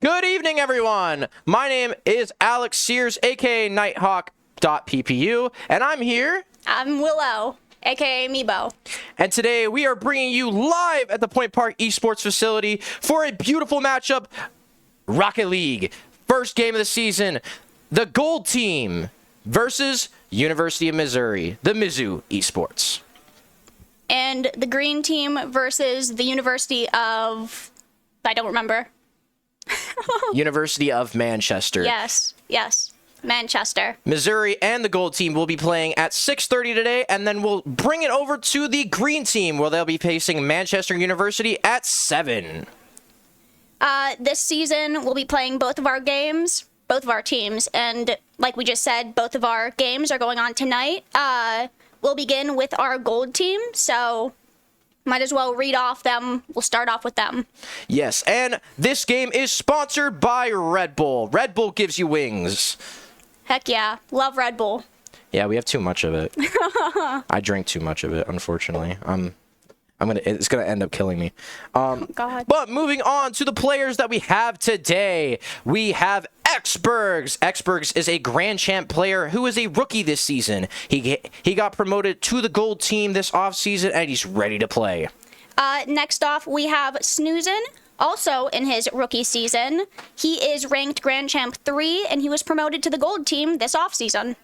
Good evening, everyone. My name is Alex Sears, aka Nighthawk.ppu, and I'm here. I'm Willow, aka Meebo. And today we are bringing you live at the Point Park Esports facility for a beautiful matchup, Rocket League. First game of the season, the Gold Team versus University of Missouri, the MIZZOU Esports. And the Green Team versus the University of... I don't remember. University of Manchester. Yes, Manchester. Missouri and the Gold Team will be playing at 6:30 today, and then we'll bring it over to the Green Team, where they'll be facing Manchester University at 7. This season, we'll be playing both of our games, both of our teams, and like we just said, both of our games are going on tonight. We'll begin with our Gold Team, so... might as well read off them. We'll start off with them. Yes, and this game is sponsored by Red Bull. Red Bull gives you wings. Heck yeah. Love Red Bull. Yeah, we have too much of it. I drink too much of it, unfortunately. It's gonna end up killing me. Oh, God. But moving on to the players that we have today, we have Exbergs. Exbergs is a Grand Champ player who is a rookie this season. He got promoted to the Gold Team this offseason, and he's ready to play. Next off, we have Snoozin, also in his rookie season. He is ranked Grand Champ 3, and he was promoted to the Gold Team this offseason.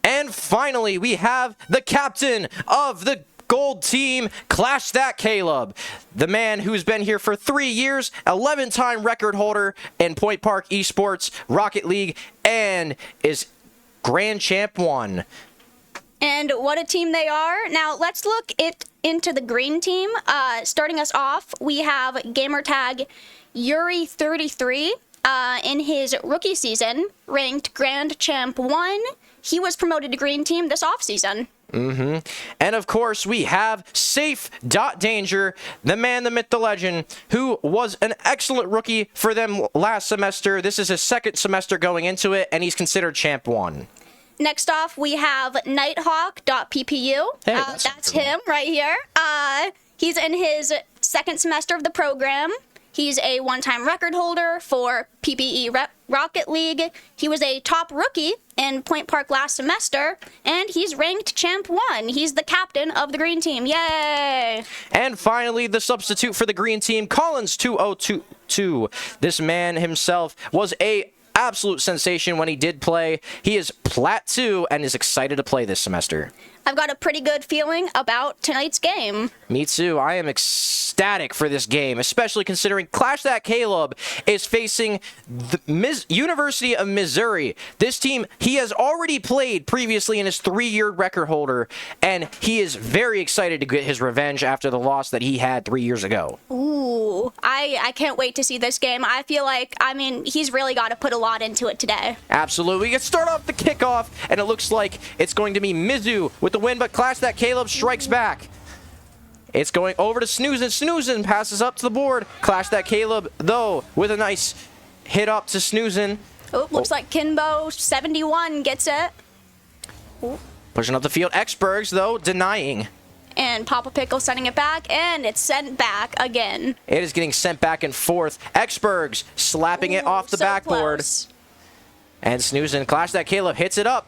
And finally, we have the captain of the Gold Team, Clash That Caleb, the man who's been here for 3 years, 11-time record holder in Point Park Esports, Rocket League, and is Grand Champ 1. And what a team they are. Now, let's look into the Green Team. Starting us off, we have gamertag Yuri33. In his rookie season, ranked Grand Champ 1. He was promoted to Green Team this offseason. And of course, we have Safe.Danger, the man, the myth, the legend, who was an excellent rookie for them last semester. This is his second semester going into it, and he's considered Champ 1. Next off, we have Nighthawk.ppu. Hey, that's him right here. He's in his second semester of the program. He's a one-time record holder for PPE Rocket League. He was a top rookie in Point Park last semester, and he's ranked Champ 1. He's the captain of the Green Team. Yay! And finally, the substitute for the Green Team, Collins2022. This man himself was a absolute sensation when he did play. He is Plat 2 and is excited to play this semester. I've got a pretty good feeling about tonight's game. Me too. I am ecstatic for this game, especially considering Clash That Caleb is facing the University of Missouri. This team, he has already played previously in his 3-year record holder, and he is very excited to get his revenge after the loss that he had 3 years ago. Ooh, I can't wait to see this game. I feel like, he's really got to put a lot into it today. Absolutely. We can start off the kickoff, and it looks like it's going to be MIZZOU with the win, but Clash That Caleb strikes back. It's going over to Snoozin. Snoozin passes up to the board. Clash That Caleb, though, with a nice hit up to Snoozin. Oh, looks like Kinbo71 gets it. Ooh. Pushing up the field. Exbergs, though, denying. And Papa Pickle sending it back, and it's sent back again. It is getting sent back and forth. Exbergs slapping it off the backboard. Close. And Snoozin, Clash That Caleb hits it up.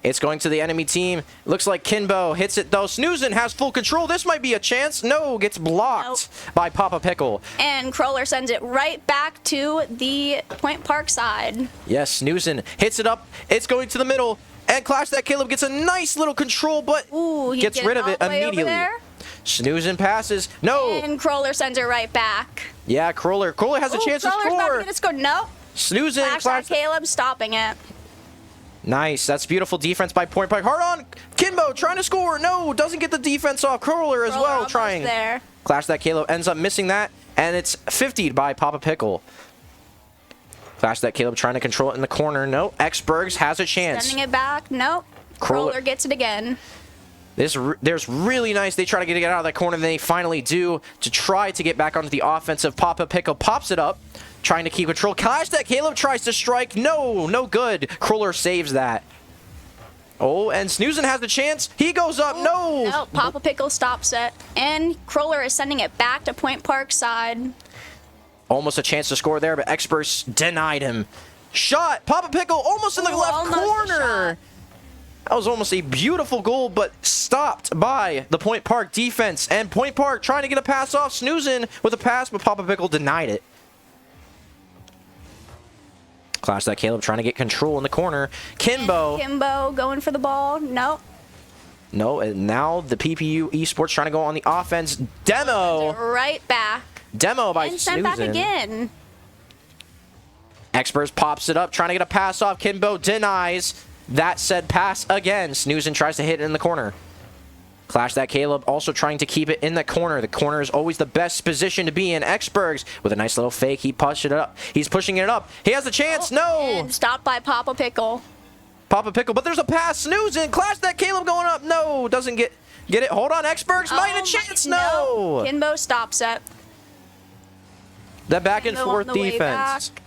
It's going to the enemy team. Looks like Kinbo hits it, though. Snoozin has full control. This might be a chance. No, gets blocked by Papa Pickle. And Crawler sends it right back to the Point Park side. Yes, Snoozin hits it up. It's going to the middle. And Clash That Caleb gets a nice little control, but gets rid of it immediately. Snoozin passes. No. And Crawler sends it right back. Yeah, Crawler has a chance to score. Crawler's about to get a score. No. Snoozin. Clash That Caleb stopping it. Nice. That's beautiful defense by Point Park. Hard on. Kinbo trying to score. No, doesn't get the defense off. Crawler as well trying. There. Clash That Caleb ends up missing that, and it's 50'd by Papa Pickle. Clash That Caleb trying to control it in the corner. No, Exbergs has a chance. Sending it back. Nope. Crawler gets it again. There's really nice. They try to get it out of that corner, and they finally do to try to get back onto the offensive. Papa Pickle pops it up, trying to keep control. Clash That Caleb tries to strike. No good. Crawler saves that. Oh, and Snoozin has the chance. He goes up. Ooh, no. No, Papa Pickle stops it. And Crawler is sending it back to Point Park side. Almost a chance to score there, but Experts denied him. Shot! Papa Pickle almost in the left corner! That was almost a beautiful goal, but stopped by the Point Park defense. And Point Park trying to get a pass off, snoozing with a pass, but Papa Pickle denied it. Clash that Caleb trying to get control in the corner. Kimbo going for the ball. Nope. No, and now the PPU Esports trying to go on the offense. Demo! Right back. Demo by And sent back again. Experts pops it up, trying to get a pass off. Kimbo denies that said pass again. Snoozing tries to hit it in the corner. Clash that Caleb also trying to keep it in the corner. The corner is always the best position to be in. Exbergs with a nice little fake. He pushed it up. He's pushing it up. He has a chance. No! And stopped by Papa Pickle. Papa Pickle, but there's a pass. Snoozing. Clash that Caleb going up. No, doesn't get it. Hold on, Exbergs might have a chance. No! Kimbo stops it. The back and Kimbo forth on the way defense. back.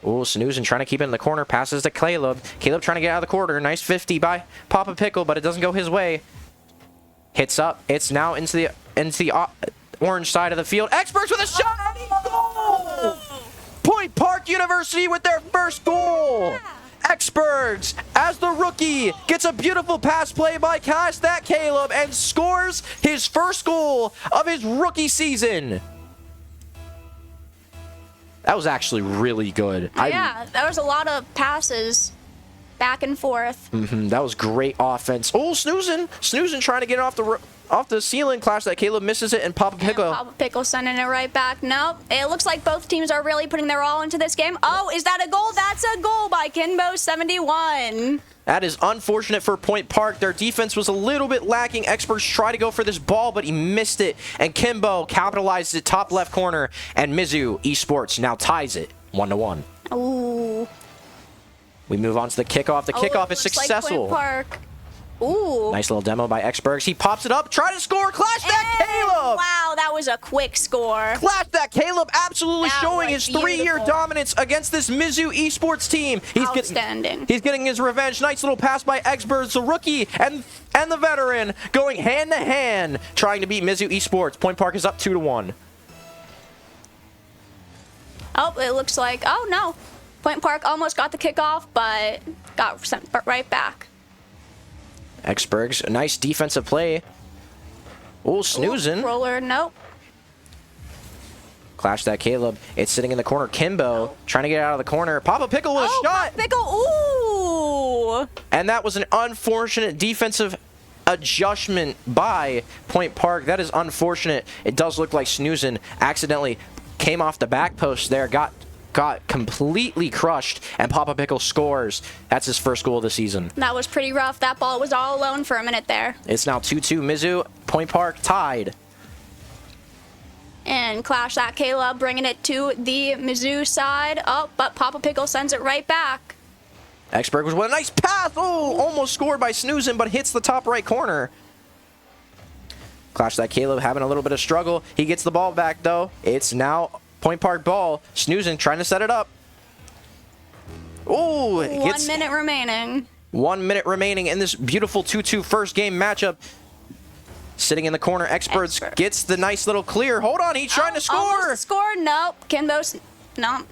Oh, snoozing, trying to keep it in the corner. Passes to Caleb. Caleb trying to get out of the corner. Nice 50 by Papa Pickle, but it doesn't go his way. Hits up. It's now into the orange side of the field. Experts with a shot. And he goal! Point Park University with their first goal. Experts, as the rookie, gets a beautiful pass play by Clash that Caleb and scores his first goal of his rookie season. That was actually really good. Yeah, there was a lot of passes back and forth. That was great offense. Oh, snoozing trying to get it off the ceiling. Clash that Caleb misses it, and Papa Pickle. Papa Pickle sending it right back. Nope. It looks like both teams are really putting their all into this game. Oh, is that a goal? That's a goal by Kimbo 71. That is unfortunate for Point Park. Their defense was a little bit lacking. Experts try to go for this ball, but he missed it. And Kimbo capitalizes it top left corner. And MIZZOU Esports now ties it 1-1. Ooh. We move on to the kickoff. The kickoff is successful. Like Point Park. Ooh. Nice little demo by Exbergs. He pops it up, try to score. Clash that Caleb! Wow, that was a quick score. Clash that Caleb absolutely That showing was his 3-year beautiful. dominance against this MIZZOU Esports team. Outstanding. He's getting his revenge. Nice little pass by Exbergs, the rookie and the veteran, going hand to hand, trying to beat MIZZOU Esports. Point Park is up 2-1. Oh, it looks like, oh no. Point Park almost got the kickoff, but got sent right back. Exbergs, a nice defensive play. Oh, snoozing. Roller, nope. Clash that Caleb. It's sitting in the corner. Kimbo trying to get out of the corner. Papa Pickle with a shot. Papa Pickle, ooh. And that was an unfortunate defensive adjustment by Point Park. That is unfortunate. It does look like snoozing accidentally came off the back post there, got completely crushed, and Papa Pickle scores. That's his first goal of the season. That was pretty rough. That ball was all alone for a minute there. It's now 2-2 MIZZOU. Point Park tied. And Clash that Caleb bringing it to the MIZZOU side. Oh, but Papa Pickle sends it right back. Exberg was with a nice pass. Oh, almost scored by snoozing, but hits the top right corner. Clash that Caleb having a little bit of struggle. He gets the ball back, though. It's now Point Park ball. Snoozing trying to set it up. Oh, 1 minute remaining. 1 minute remaining in this beautiful 2-2 first game matchup. Sitting in the corner, Experts gets the nice little clear. Hold on, he's trying to score. Almost scored. Nope. Kimbo's no.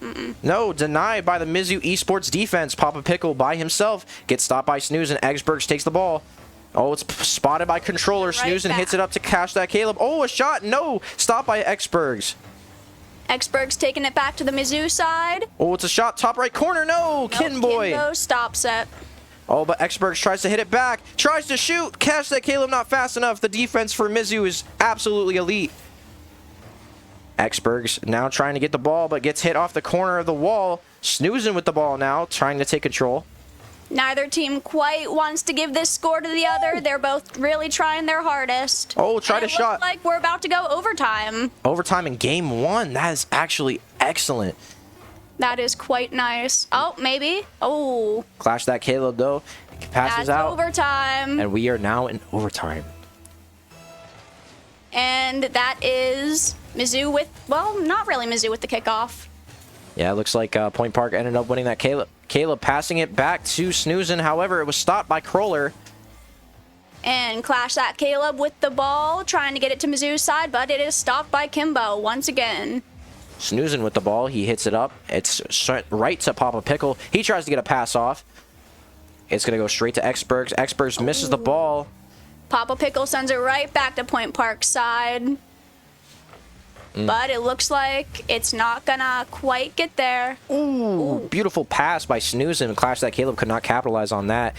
No, denied by the MIZZOU Esports defense. Papa Pickle by himself gets stopped by Snoozing. Exbergs takes the ball. Oh, it's spotted by controller. Snoozing hits it up to Cash that Caleb. Oh, a shot. No, stopped by Exbergs. Exberg's taking it back to the MIZZOU side. Oh, it's a shot, top right corner. No, Kinboy. Kimbo stops it. Oh, but Exbergs tries to hit it back. Tries to shoot. Cash that Caleb not fast enough. The defense for MIZZOU is absolutely elite. Exbergs now trying to get the ball, but gets hit off the corner of the wall. Snoozing with the ball now, trying to take control. Neither team quite wants to give this score to the other. They're both really trying their hardest. Oh, tried a shot. Looks like we're about to go overtime. Overtime in game 1. That is actually excellent. That is quite nice. Oh, maybe. Oh. Clash that Caleb, though. Passes That's out. Overtime. And we are now in overtime. And that is MIZZOU with, well, not really MIZZOU with the kickoff. Yeah, it looks like Point Park ended up winning that. Caleb passing it back to Snoozing. However, it was stopped by Kroller. And Clash That Caleb with the ball, trying to get it to Mizzou's side, but it is stopped by Kimbo once again. Snoozing with the ball. He hits it up. It's right to Papa Pickle. He tries to get a pass off. It's going to go straight to Xbergs. Xbergs misses the ball. Papa Pickle sends it right back to Point Park's side. But it looks like it's not going to quite get there. Ooh, beautiful pass by Snoozing. Clash That Caleb could not capitalize on that.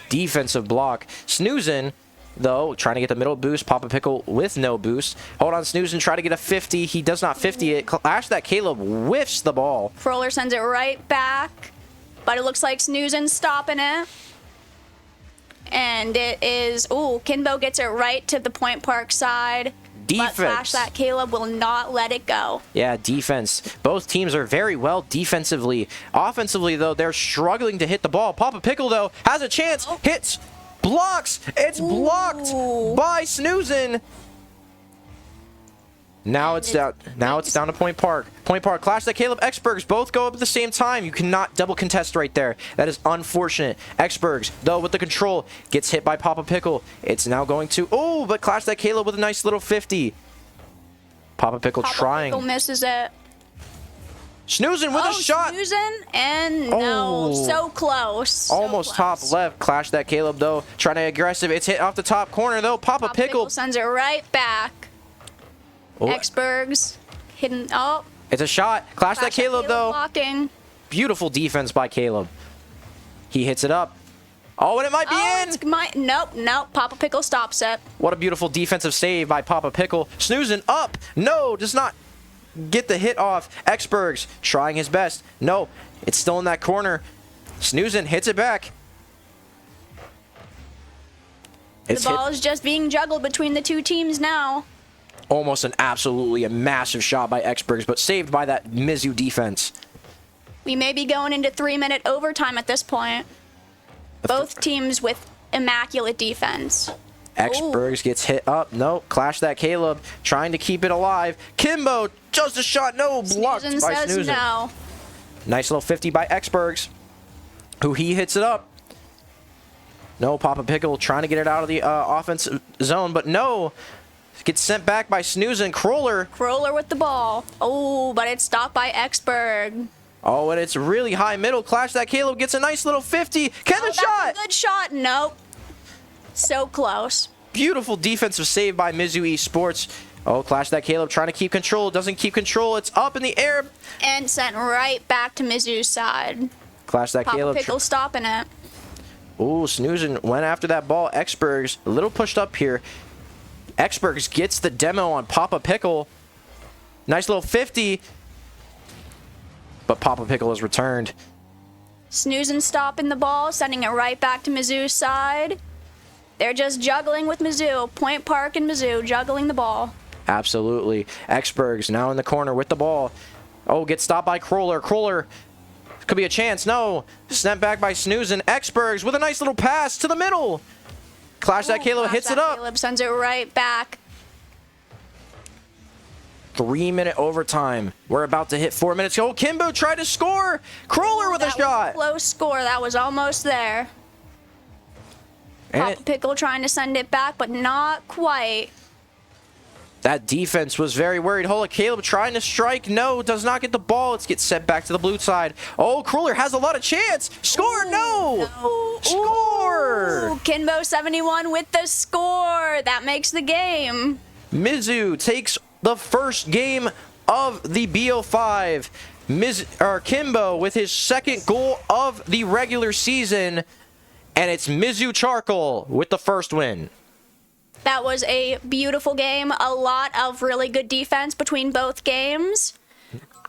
Defensive block. Snoozing, though, trying to get the middle boost. Papa Pickle with no boost. Hold on, Snoozing, try to get a 50. He does not 50 it. Clash That Caleb whiffs the ball. Crawler sends it right back. But it looks like Snoozing stopping it. And it is... Ooh, Kimbo gets it right to the Point Park side. Defense. But Clash That Caleb will not let it go. Yeah, defense. Both teams are very well defensively. Offensively, though, they're struggling to hit the ball. Papa Pickle, though, has a chance. Hits. Blocks. It's blocked by Snoozing. Now it's down. Now it's down to Point Park. Point Park. Clash That Caleb. Xbergs both go up at the same time. You cannot double contest right there. That is unfortunate. Xbergs, though, with the control, gets hit by Papa Pickle. It's now going to... Oh, but Clash That Caleb with a nice little 50. Papa Pickle trying. Pickle misses it. Snoozing with a shot. Snoozing, and no, so close. So Almost close. top left. Clash That Caleb, though, trying to aggressive. It's hit off the top corner, though. Papa Pickle sends it right back. Oh. Xbergs hidden. Oh, it's a shot. Clash That Caleb, though. Blocking. Beautiful defense by Caleb. He hits it up. Oh, and it might be in. Nope. Papa Pickle stops it. What a beautiful defensive save by Papa Pickle. Snoozing up. No, does not get the hit off. Xbergs trying his best. No, it's still in that corner. Snoozing hits it back. The ball is just being juggled between the two teams now. Almost absolutely a massive shot by Xbergs, but saved by that MIZZOU defense. We may be going into 3-minute overtime at this point. Both teams with immaculate defense. Xbergs gets hit up. No, Clash That Caleb trying to keep it alive. Kimbo, just a shot. No, blocked by Snoozing. No. Nice little 50 by Xbergs, who he hits it up. No, Papa Pickle trying to get it out of the offense zone, but no. Gets sent back by Snoozing. Crawler with the ball. Oh, but it's stopped by Xberg. Oh, and it's really high middle. Clash That Caleb gets a nice little 50. Can the shot? Good shot. Nope. So close. Beautiful defensive save by MIZZOU Esports. Oh, Clash That Caleb trying to keep control. Doesn't keep control. It's up in the air. And sent right back to Mizzou's side. Clash That Papa Caleb. Pickle stopping it. Ooh, Snoozing went after that ball. Xbergs a little pushed up here. Xbergs gets the demo on Papa Pickle. Nice little 50. But Papa Pickle is returned. Snoozing stopping the ball, sending it right back to Mizzou's side. They're just juggling with Mizzou. Point Park and Mizzou juggling the ball. Absolutely. Xbergs now in the corner with the ball. Oh, gets stopped by Crawler. Crawler could be a chance. No. Snap back by Snoozing. Xbergs with a nice little pass to the middle. Clash That Caleb hits it up. Caleb sends it right back. 3-minute overtime. We're about to hit 4 minutes. Oh, Kimbo tried to score. Crawler with a shot. Close score. That was almost there. Papa Pickle trying to send it back, but not quite. That defense was very worried. Hold Caleb trying to strike. No, does not get the ball. It gets sent back to the blue side. Oh, Crawler has a lot of chance. Score. No. Score. Ooh, Kimbo 71 with the score. That makes the game. MIZZOU takes the first game of the BO5. Kimbo with his second goal of the regular season. And it's MIZZOU Charcoal with the first win. That was a beautiful game. A lot of really good defense between both games.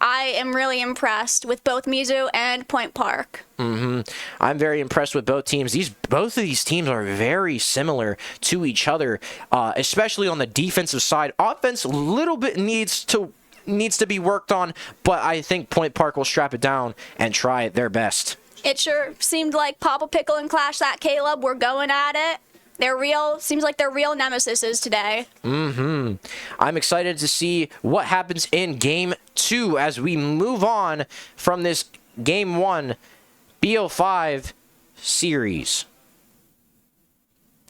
I am really impressed with both MIZZOU and Point Park. I'm very impressed with both teams. Both of these teams are very similar to each other, especially on the defensive side. Offense a little bit needs to be worked on, but I think Point Park will strap it down and try their best. It sure seemed like Papa Pickle and Clash That Caleb were going at it. Seems like they're real nemesises today. I'm excited to see what happens in Game 2 as we move on from this Game 1 BO5 series.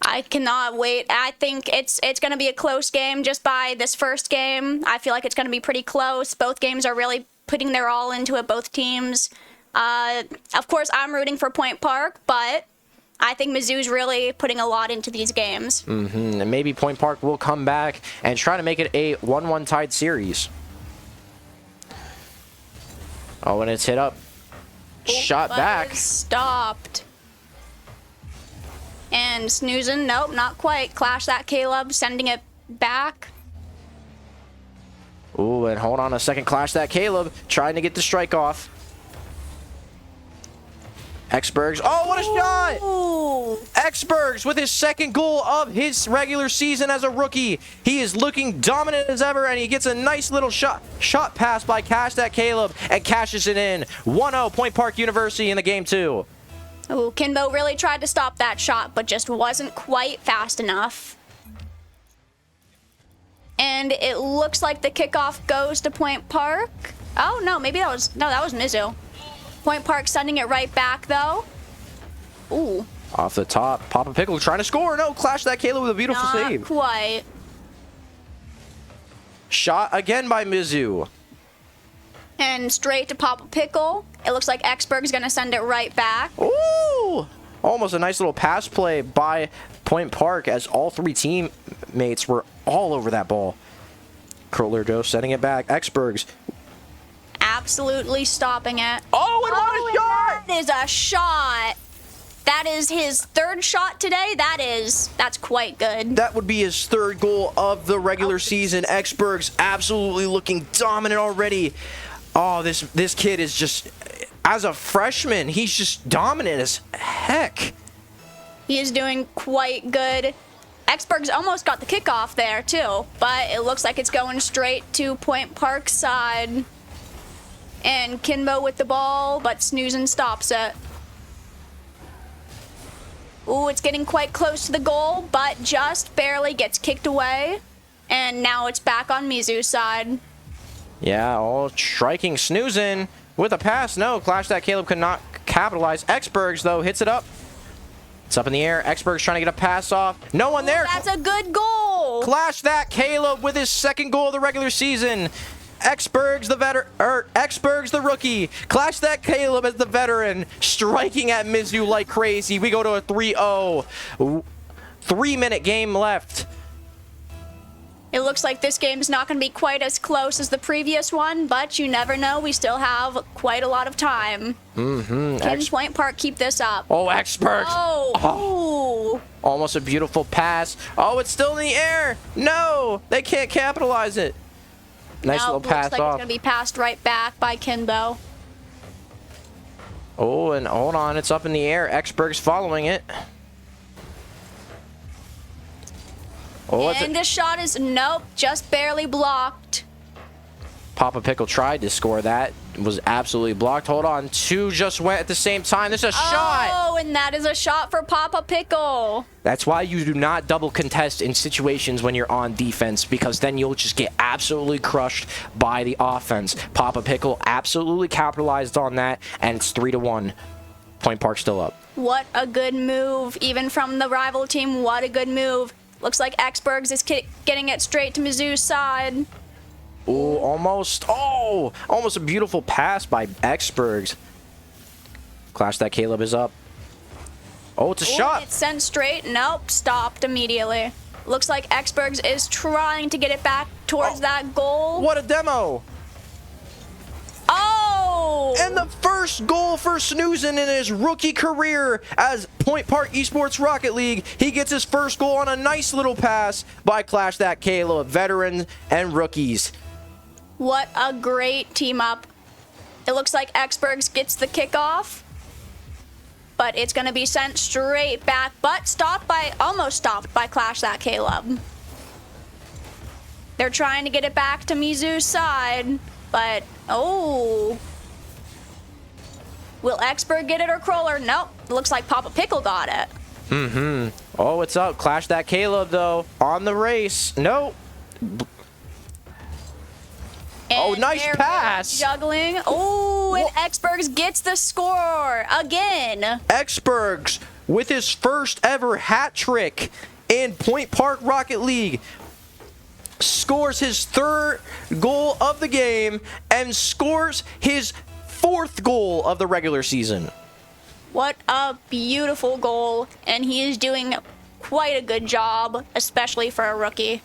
I cannot wait. I think it's going to be a close game just by this first game. I feel like it's going to be pretty close. Both games are really putting their all into it, both teams. Of course, I'm rooting for Point Park, but I think Mizzou's really putting a lot into these games. And maybe Point Park will come back and try to make it a 1-1 tied series. Oh, and it's hit up. Shot back. Stopped. And snoozing, nope, not quite. Clash that Caleb, sending it back. Ooh, and hold on a second. Clash that Caleb, trying to get the strike off. Xbergs. Oh, what a shot! Ooh. Xbergs with his second goal of his regular season as a rookie. He is looking dominant as ever, and he gets a nice little shot pass by Clash that Caleb and cashes it in. 1-0 Point Park University in the game 2. Ooh, Kimbo really tried to stop that shot, but just wasn't quite fast enough. And it looks like the kickoff goes to Point Park. Oh, no, maybe that was MIZZOU. Point Park sending it right back, though. Ooh. Off the top, Papa Pickle trying to score. No, Clash that Caleb with a beautiful save. Not quite. Shot again by MIZZOU. And straight to Papa Pickle. It looks like Xberg's going to send it right back. Ooh! Almost a nice little pass play by Point Park as all three teammates were all over that ball. Curler Joe sending it back. Xbergs. Absolutely stopping it. Oh, and what a shot! That is a shot. That is his third shot today. That's quite good. That would be his third goal of the regular season. Xbergs absolutely looking dominant already. Oh, this kid is just, as a freshman, he's just dominant as heck. He is doing quite good. Xberg's almost got the kickoff there, too. But it looks like it's going straight to Point Park's side. And Kimbo with the ball, but snoozing stops it. Ooh, it's getting quite close to the goal, but just barely gets kicked away. And now it's back on MIZZOU's side. Yeah, all striking snoozing with a pass. No, Clash that Caleb could not capitalize. Xbergs, though, hits it up. It's up in the air. Xbergs trying to get a pass off. No one there. That's a good goal. Clash that Caleb with his second goal of the regular season. Xbergs the rookie. Clash that Caleb as the veteran, striking at MIZZOU like crazy. We go to a 3-0. 3-minute game left. It looks like this game's not going to be quite as close as the previous one, but you never know. We still have quite a lot of time. Can Point Park keep this up? Oh, Xbergs. Oh. Almost a beautiful pass. Oh, it's still in the air. No, they can't capitalize it. Nice little pass looks like off. It's going to be passed right back by Kimbo. Oh, and hold on. It's up in the air. Xberg's following it. Oh, and this shot is, nope, just barely blocked. Papa Pickle tried to score that. Was absolutely blocked. Hold on. Two just went at the same time. There's a shot. Oh, and that is a shot for Papa Pickle. That's why you do not double contest in situations when you're on defense, because then you'll just get absolutely crushed by the offense. Papa Pickle absolutely capitalized on that, and it's 3-1. Point Park still up. What a good move. Even from the rival team, what a good move. Looks like Xbergs is getting it straight to Mizzou's side. Ooh, almost. Oh, almost a beautiful pass by Xbergs. Clash that Caleb is up. Oh, it's a shot. It's sent straight. Nope, stopped immediately. Looks like Xbergs is trying to get it back towards that goal. What a demo. Oh! And the first goal for Snoozin in his rookie career as Point Park Esports Rocket League. He gets his first goal on a nice little pass by Clash that Caleb, veterans and rookies. What a great team up. It looks like Xbergs gets the kickoff, but it's going to be sent straight back, but almost stopped by Clash that Caleb. They're trying to get it back to MIZZOU's side, but oh. Will Xberg get it or Kroller? Nope. Looks like Papa Pickle got it. Oh, it's up. Clash that Caleb, though, on the race. Nope. Oh, nice pass. Juggling. Oh, and Xbergs gets the score again. Xbergs with his first ever hat trick in Point Park Rocket League, scores his 3rd goal of the game and scores his 4th goal of the regular season. What a beautiful goal, and he is doing quite a good job, especially for a rookie.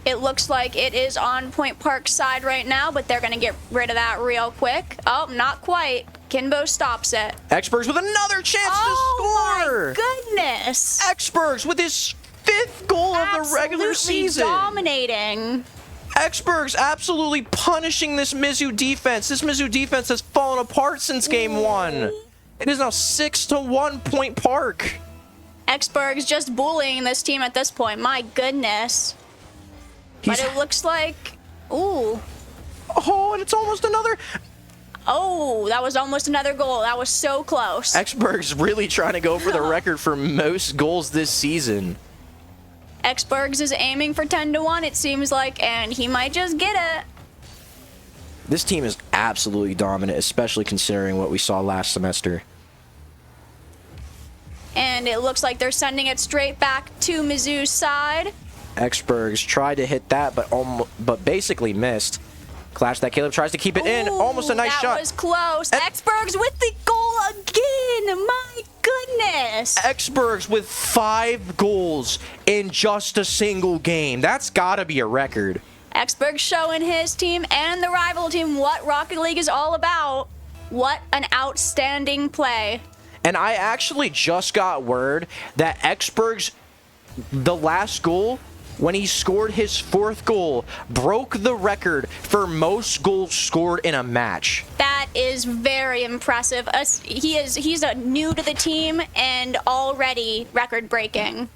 It looks like it is on Point Park's side right now, but they're going to get rid of that real quick. Oh, not quite. Kinbo stops it. Xbergs with another chance to Oh score. my goodness. Xbergs with his 5th goal of the regular season. Dominating. Xbergs absolutely punishing this MIZZOU defense. This MIZZOU defense has fallen apart since game 1. It is now 6-1 Point Park. Xberg's just bullying this team at this point. My goodness. But it looks like... Ooh. Oh, and it's almost another... Oh, that was almost another goal. That was so close. Xberg's really trying to go for the record for most goals this season. Xbergs is aiming for 10-1, it seems like, and he might just get it. This team is absolutely dominant, especially considering what we saw last semester. And it looks like they're sending it straight back to MIZZOU's side. Xbergs tried to hit that, but basically missed. Clash that Caleb tries to keep it in. Almost a nice shot. That was close. Xbergs with the goal again. My goodness. Xbergs with 5 goals in just a single game. That's got to be a record. Xbergs showing his team and the rival team what Rocket League is all about. What an outstanding play. And I actually just got word that Xbergs, the last goal, when he scored his 4th goal, broke the record for most goals scored in a match. That is very impressive. He's a new to the team and already record-breaking.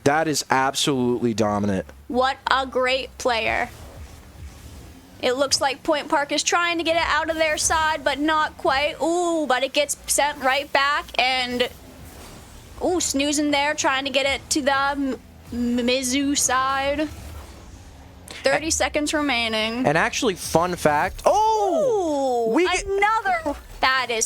That is absolutely dominant. What a great player. It looks like Point Park is trying to get it out of their side, but not quite. Ooh, but it gets sent right back, and ooh, snoozing there, trying to get it to the MIZZOU side. 30 seconds remaining. And actually, fun fact. Oh! Ooh, another.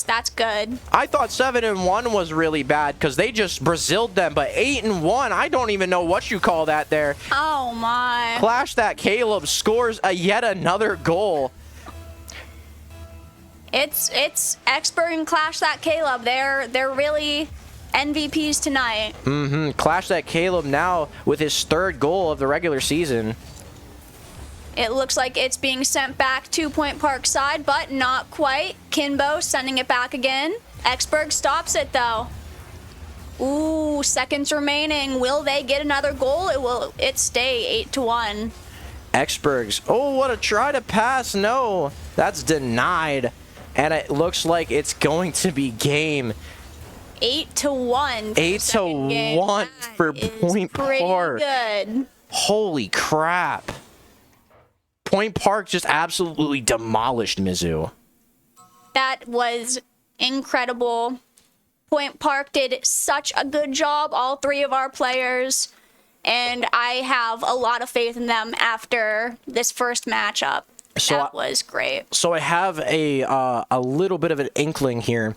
That's good. I thought 7-1 was really bad because they just Braziled them, but 8-1, I don't even know what you call that there. Oh my. Clash that Caleb scores yet another goal. It's Xberg and Clash that Caleb. They're really MVPs tonight. Clash that Caleb now with his 3rd goal of the regular season. It looks like it's being sent back to Point Park side, but not quite. Kinbo sending it back again. Xberg stops it though. Ooh, seconds remaining. Will they get another goal? It stay 8-1. Xbergs. Oh, what a try to pass. No, that's denied. And it looks like it's going to be game 8-1. 8-1 for Point Park. Good. Holy crap. Point Park just absolutely demolished MIZZOU. That was incredible. Point Park did such a good job, all 3 of our players, and I have a lot of faith in them after this first matchup. So that was great. So I have a little bit of an inkling here.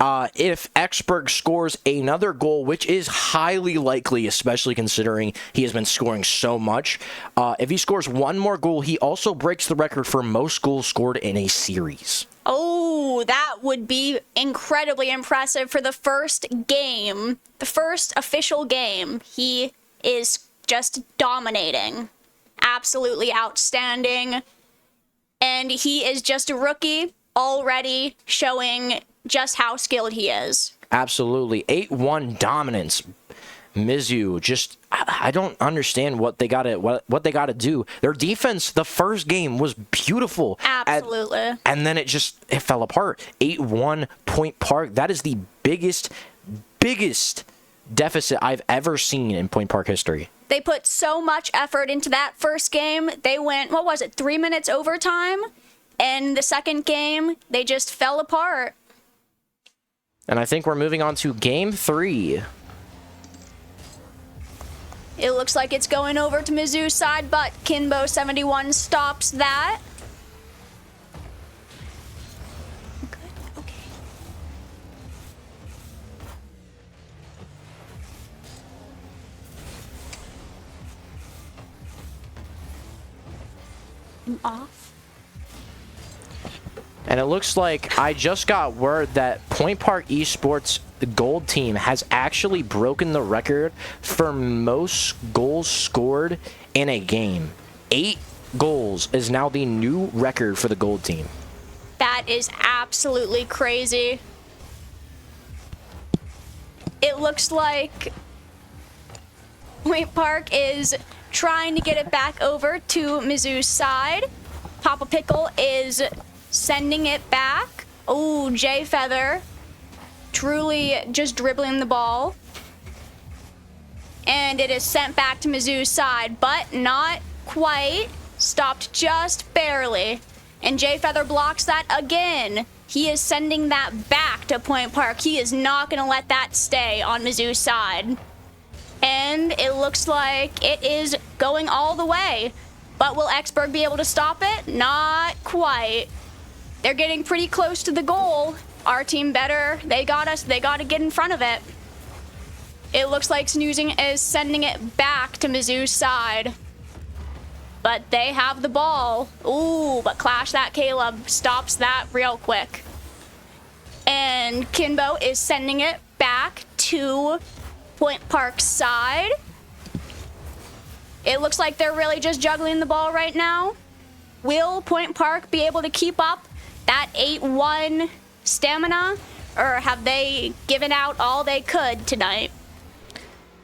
If Xberg scores another goal, which is highly likely, especially considering he has been scoring so much, if he scores one more goal, he also breaks the record for most goals scored in a series. Oh, that would be incredibly impressive for the first game, the first official game. He is just dominating. Absolutely outstanding. And he is just a rookie already showing just how skilled he is. Absolutely. 8-1 dominance. MIZZOU, just I don't understand what they gotta do. Their defense the first game was beautiful. Absolutely. And then it fell apart. 8-1 Point Park. That is the biggest deficit I've ever seen in Point Park history. They put so much effort into that first game. They went, 3 minutes overtime? And the second game, they just fell apart. And I think we're moving on to game 3. It looks like it's going over to MIZZOU's side, but Kinbo71 stops that. Good, okay. off. And it looks like I just got word that Point Park Esports, the gold team, has actually broken the record for most goals scored in a game. 8 goals is now the new record for the gold team. That is absolutely crazy. It looks like Point Park is trying to get it back over to MIZZOU's side. Papa Pickle is sending it back. Oh, Jay Feather truly just dribbling the ball. And it is sent back to MIZZOU's side, but not quite. Stopped just barely. And Jay Feather blocks that again. He is sending that back to Point Park. He is not going to let that stay on MIZZOU's side. And it looks like it is going all the way. But will Pittsburgh be able to stop it? Not quite. They're getting pretty close to the goal. Our team better. They got us. They got to get in front of it. It looks like Snoozing is sending it back to MIZZOU's side. But they have the ball. Ooh, but Clash That Caleb stops that real quick. And Kimbo is sending it back to Point Park's side. It looks like they're really just juggling the ball right now. Will Point Park be able to keep up that 8-1 stamina? Or have they given out all they could tonight?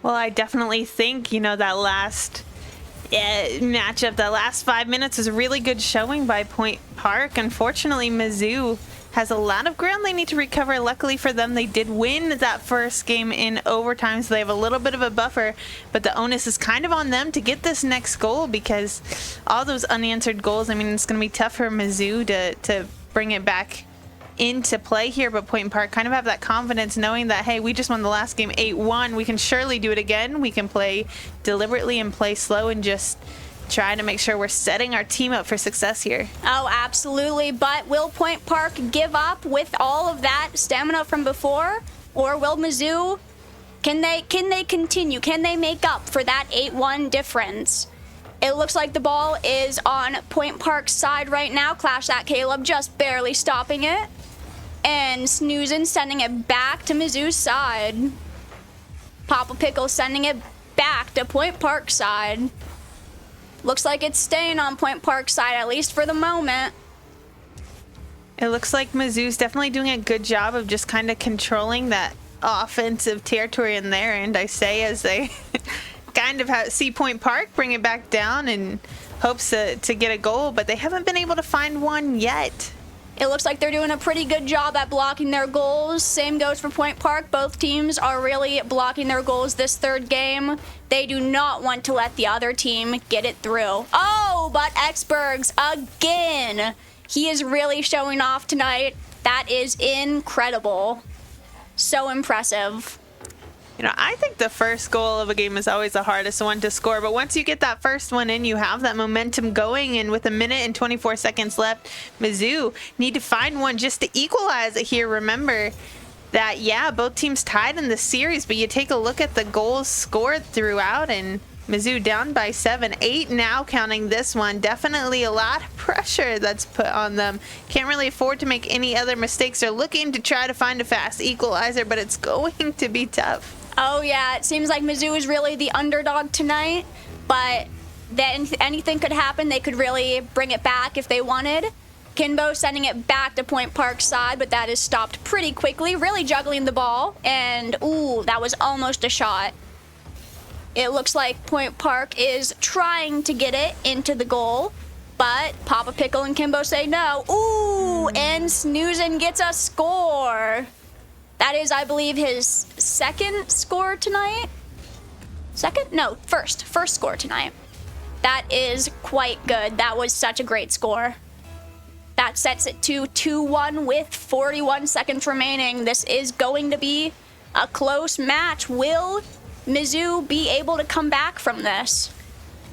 Well, I definitely think, that last matchup, the last 5 minutes was a really good showing by Point Park. Unfortunately, MIZZOU has a lot of ground they need to recover. Luckily for them, they did win that first game in overtime, so they have a little bit of a buffer, but the onus is kind of on them to get this next goal, because all those unanswered goals, it's going to be tough for MIZZOU to bring it back into play here. But Point Park kind of have that confidence knowing that, hey, we just won the last game 8-1. We can surely do it again. We can play deliberately and play slow and just try to make sure we're setting our team up for success here. Oh, absolutely. But will Point Park give up with all of that stamina from before? Or will MIZZOU, can they continue? Can they make up for that 8-1 difference? It looks like the ball is on Point Park's side right now. Clash That Caleb just barely stopping it. And Snoozin sending it back to MIZZOU's side. Papa Pickle sending it back to Point Park's side. Looks like it's staying on Point Park's side, at least for the moment. It looks like MIZZOU's definitely doing a good job of just kind of controlling that offensive territory in there, and I say as they kind of see Point Park bring it back down in hopes to get a goal, but they haven't been able to find one yet. It looks like they're doing a pretty good job at blocking their goals. Same goes for Point Park. Both teams are really blocking their goals this third game. They do not want to let the other team get it through. Oh, but Pittsburgh's again. He is really showing off tonight. That is incredible. So impressive. I think the first goal of a game is always the hardest one to score, but once you get that first one in, you have that momentum going, and with 1 minute and 24 seconds left, MIZZOU need to find one just to equalize it here. Remember that, yeah, both teams tied in the series, but you take a look at the goals scored throughout, and MIZZOU down by 7, 8 now counting this one. Definitely a lot of pressure that's put on them. Can't really afford to make any other mistakes. They're looking to try to find a fast equalizer, but it's going to be tough. Oh, yeah, it seems like MIZZOU is really the underdog tonight, but then anything could happen. They could really bring it back if they wanted. Kimbo sending it back to Point Park's side, but that is stopped pretty quickly, really juggling the ball, and ooh, that was almost a shot. It looks like Point Park is trying to get it into the goal, but Papa Pickle and Kimbo say no. Ooh, and Snoozin gets a score. That is, I believe, his second score tonight. Second? No, first score tonight. That is quite good. That was such a great score. That sets it to 2-1 with 41 seconds remaining. This is going to be a close match. Will MIZZOU be able to come back from this?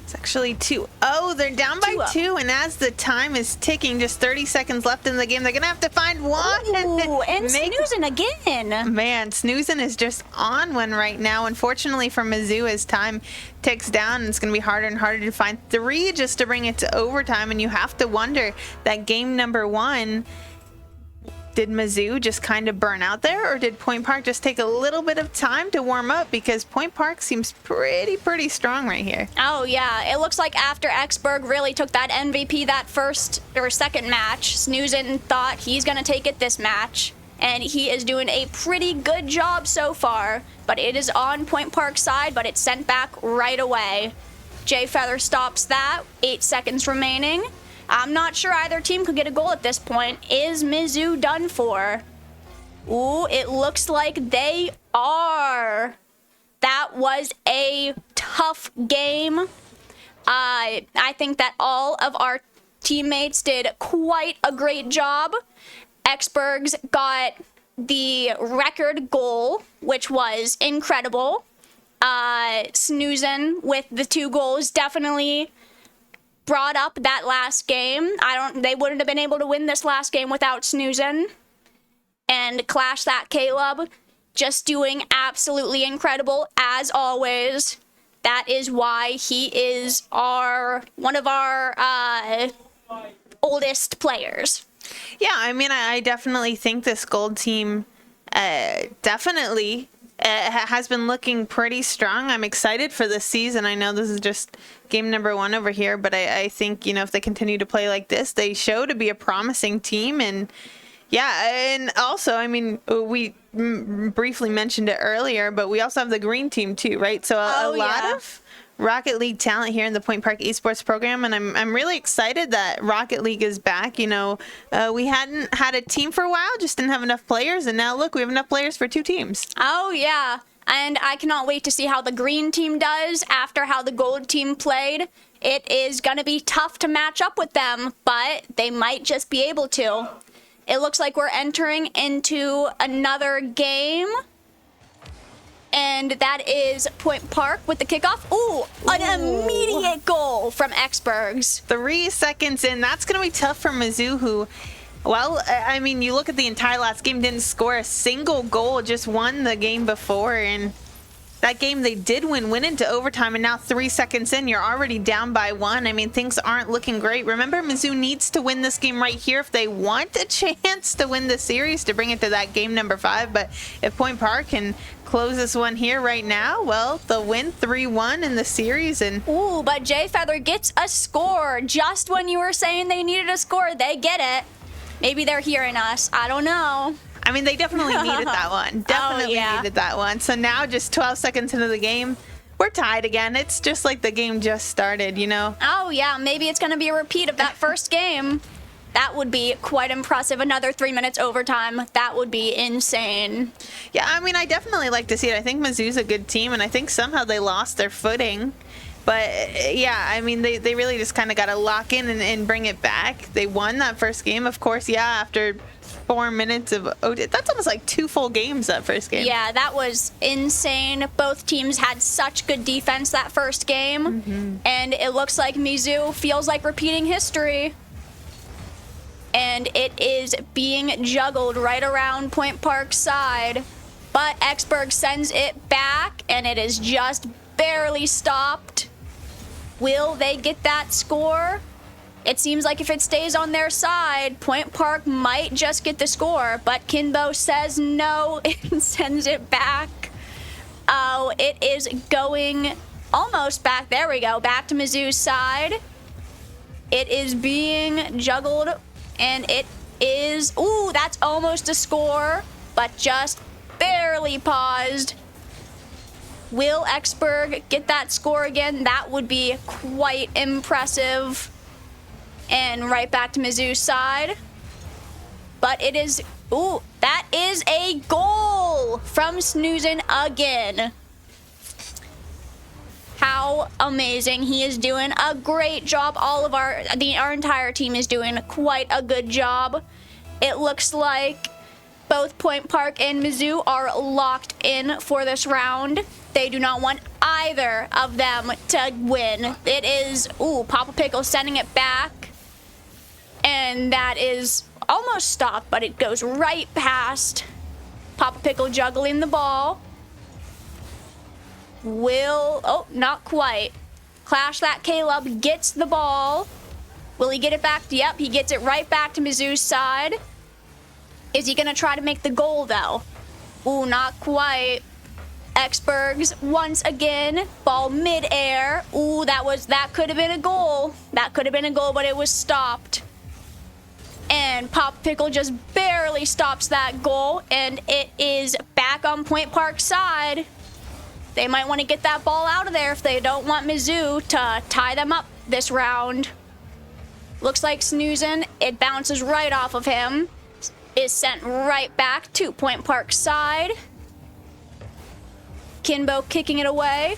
It's actually 2-0. They're down by 2-0. 2, and as the time is ticking, just 30 seconds left in the game, they're going to have to find one. Ooh, and snoozing again. Man, snoozing is just on one right now. Unfortunately for MIZZOU, as time ticks down, it's going to be harder and harder to find 3 just to bring it to overtime, and you have to wonder that game number 1, did MIZZOU just kind of burn out there, or did Point Park just take a little bit of time to warm up? Because Point Park seems pretty strong right here. Oh, yeah. It looks like after Pittsburgh really took that MVP that first or second match, Snoozin thought he's going to take it this match. And he is doing a pretty good job so far. But it is on Point Park's side, but it's sent back right away. Jay Feather stops that. 8 seconds remaining. I'm not sure either team could get a goal at this point. Is MIZZOU done for? Ooh, it looks like they are. That was a tough game. I think that all of our teammates did quite a great job. Pittsburgh's got the record goal, which was incredible. Snoozin with the 2 goals definitely brought up that last game. They wouldn't have been able to win this last game without Snoozin. And Clash That Caleb just doing absolutely incredible as always. That is why he is one of our oldest players. Yeah, I mean, I definitely think this gold team definitely has been looking pretty strong. I'm excited for this season. I know this is just game number 1 over here, but I think, if they continue to play like this, they show to be a promising team. And yeah, and also, I mean, we briefly mentioned it earlier, but we also have the green team too, right? So a lot of Rocket League talent here in the Point Park Esports program, and I'm really excited that Rocket League is back. We hadn't had a team for a while, just didn't have enough players, and now look, we have enough players for 2 teams. Oh yeah, and I cannot wait to see how the green team does after how the gold team played. It is going to be tough to match up with them, but they might just be able to. It looks like we're entering into another game. And that is Point Park with the kickoff. Ooh, an immediate goal from Pittsburgh's. 3 seconds in. That's going to be tough for MIZZOU, who, well, I mean, you look at the entire last game, didn't score a single goal, just won the game before. And that game they did win into overtime, and now 3 seconds in, you're already down by 1. I mean, things aren't looking great. Remember, MIZZOU needs to win this game right here if they want a chance to win the series to bring it to that game number 5. But if Point Park can close this one here right now, well, they'll win 3-1 in the series. And ooh, but Jay Feather gets a score. Just when you were saying they needed a score, they get it. Maybe they're hearing us. I don't know. I mean, they definitely needed that one. Definitely needed that one. So now, just 12 seconds into the game, we're tied again. It's just like the game just started, Oh, yeah. Maybe it's going to be a repeat of that first game. That would be quite impressive. Another 3 minutes overtime. That would be insane. Yeah, I mean, I definitely like to see it. I think MIZZOU's a good team, and I think somehow they lost their footing. But, yeah, I mean, they really just kind of got to lock in and bring it back. They won that first game, of course, yeah, after 4 minutes of... that's almost like 2 full games, that first game. Yeah, that was insane. Both teams had such good defense that first game. And it looks like MIZZOU feels like repeating history. And it is being juggled right around Point Park's side. But Pittsburgh sends it back, and it is just barely stopped. Will they get that score? It seems like if it stays on their side, Point Park might just get the score, but Kinbo says no and sends it back. Oh, it is going almost back. There we go. Back to MIZZOU's side. It is being juggled, and it is... Ooh, that's almost a score, but just barely paused. Will Pittsburgh get that score again? That would be quite impressive. And right back to MIZZOU's side. But it is... Ooh, that is a goal from Snoozin again. How amazing. He is doing a great job. Our entire team is doing quite a good job. It looks like both Point Park and MIZZOU are locked in for this round. They do not want either of them to win. It is, ooh, Papa Pickle sending it back. And that is almost stopped, but it goes right past. Papa Pickle juggling the ball. Oh, not quite. Clash That Caleb gets the ball. Will he get it back? Yep, he gets it right back to Mizzou's side. Is he going to try to make the goal, though? Ooh, not quite. Exbergs once again. Ball mid-air. Ooh, that could have been a goal. That could have been a goal, but it was stopped. And Papa Pickle just barely stops that goal, and it is back on Point Park's side. They might want to get that ball out of there if they don't want Mizzou to tie them up this round. Looks like snoozing. It bounces right off of him. Is sent right back to Point Park's side. Kinbo kicking it away.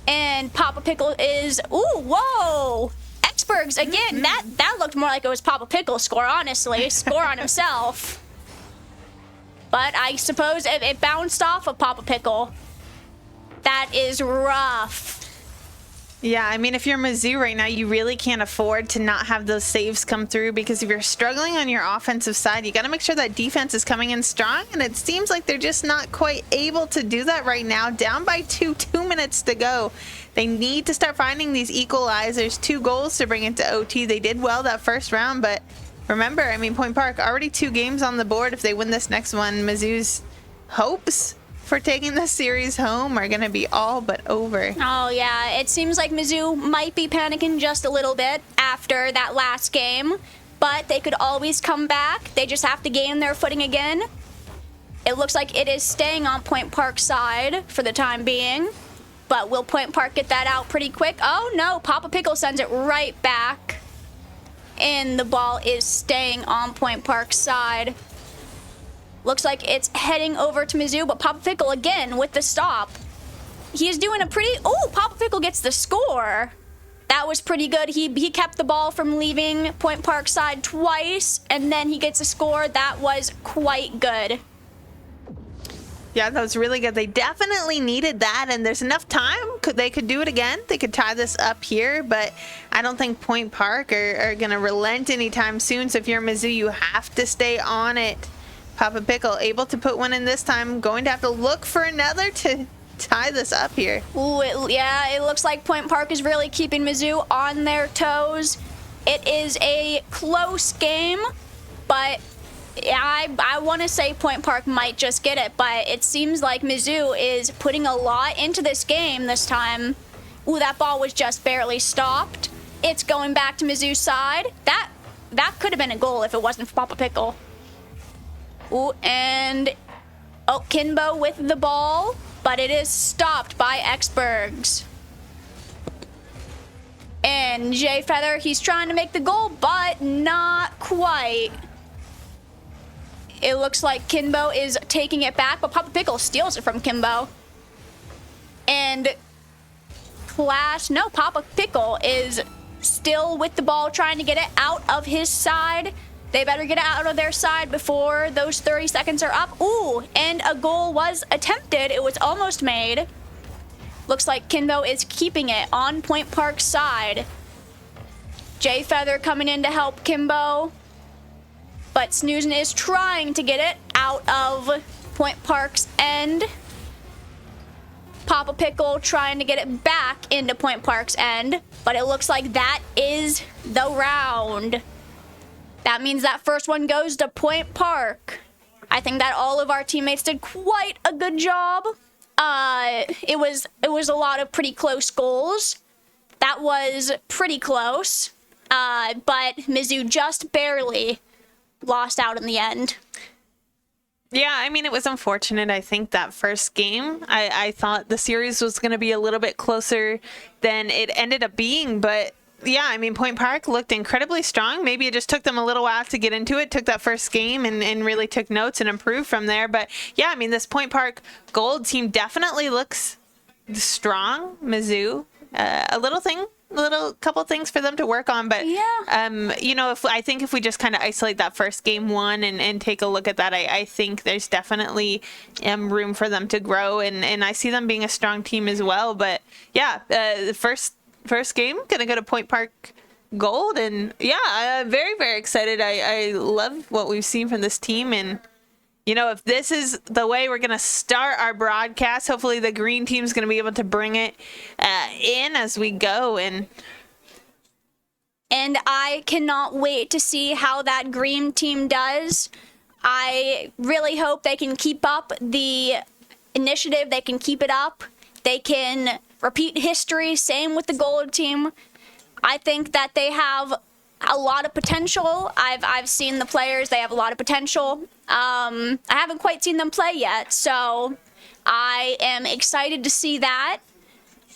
And Papa Pickle is... Ooh, whoa! Exbergs, again, that looked more like it was Papa Pickle's score, honestly. Score on himself. But I suppose it bounced off of Papa Pickle. That is rough. Yeah, I mean, if you're Mizzou right now, you really can't afford to not have those saves come through, because if you're struggling on your offensive side, you got to make sure that defense is coming in strong, and it seems like they're just not quite able to do that right now. Down by 2 minutes to go. They need to start finding these equalizers. 2 goals to bring it to OT. They did well that first round, but remember, I mean, Point Park already 2 games on the board. If they win this next one, Mizzou's hopes for taking this series home are going to be all but over. Oh, yeah. It seems like Mizzou might be panicking just a little bit after that last game, but they could always come back. They just have to gain their footing again. It looks like it is staying on Point Park's side for the time being, but will Point Park get that out pretty quick? Oh, no. Papa Pickle sends it right back, and the ball is staying on Point Park's side. Looks like it's heading over to Mizzou, but Papa Pickle again with the stop. He's doing a pretty... Oh, Papa Pickle gets the score. That was pretty good. He kept the ball from leaving Point Park's side twice, and then he gets a score. That was quite good. Yeah, that was really good. They definitely needed that, and there's enough time. They could do it again. They could tie this up here, but I don't think Point Park are going to relent anytime soon. So if you're Mizzou, you have to stay on it. Papa Pickle able to put one in this time. Going to have to look for another to tie this up here. Ooh, it looks like Point Park is really keeping Mizzou on their toes. It is a close game, but I want to say Point Park might just get it, but it seems like Mizzou is putting a lot into this game this time. Ooh, that ball was just barely stopped. It's going back to Mizzou's side. That could have been a goal if it wasn't for Papa Pickle. Ooh, and Kinbo with the ball, but it is stopped by Exbergs. And Jay Feather, he's trying to make the goal, but not quite. It looks like Kinbo is taking it back, but Papa Pickle steals it from Kinbo. And Papa Pickle is still with the ball, trying to get it out of his side. They better get it out of their side before those 30 seconds are up. Ooh, and a goal was attempted. It was almost made. Looks like Kinbo is keeping it on Point Park's side. Jay Feather coming in to help Kinbo. But Snoozen is trying to get it out of Point Park's end. Papa Pickle trying to get it back into Point Park's end. But it looks like that is the round. That means that first one goes to Point Park. I think that all of our teammates did quite a good job. It was a lot of pretty close goals. That was pretty close. But Mizzou just barely lost out in the end. Yeah, I mean, it was unfortunate. I think that first game, I thought the series was going to be a little bit closer than it ended up being, but yeah, I mean, Point Park looked incredibly strong. Maybe it just took them a little while to get into it, took that first game and really took notes and improved from there. But yeah, I mean, this Point Park Gold team definitely looks strong. Mizzou, a little thing little couple things for them to work on. But you know, if we just kind of isolate that first game one and take a look at that, I think there's definitely room for them to grow, and I see them being a strong team as well. But yeah, the first game gonna go to Point Park Gold, and yeah, I'm very, very excited. I love what we've seen from this team, and you know, if this is the way we're gonna start our broadcast, hopefully the green team's gonna be able to bring it in as we go, and I cannot wait to see how that green team does. I really hope they can keep up the initiative. They can keep it up. They can repeat history. Same with the gold team. I think that they have a lot of potential. I've seen the players. They have a lot of potential. I haven't quite seen them play yet, so I am excited to see that.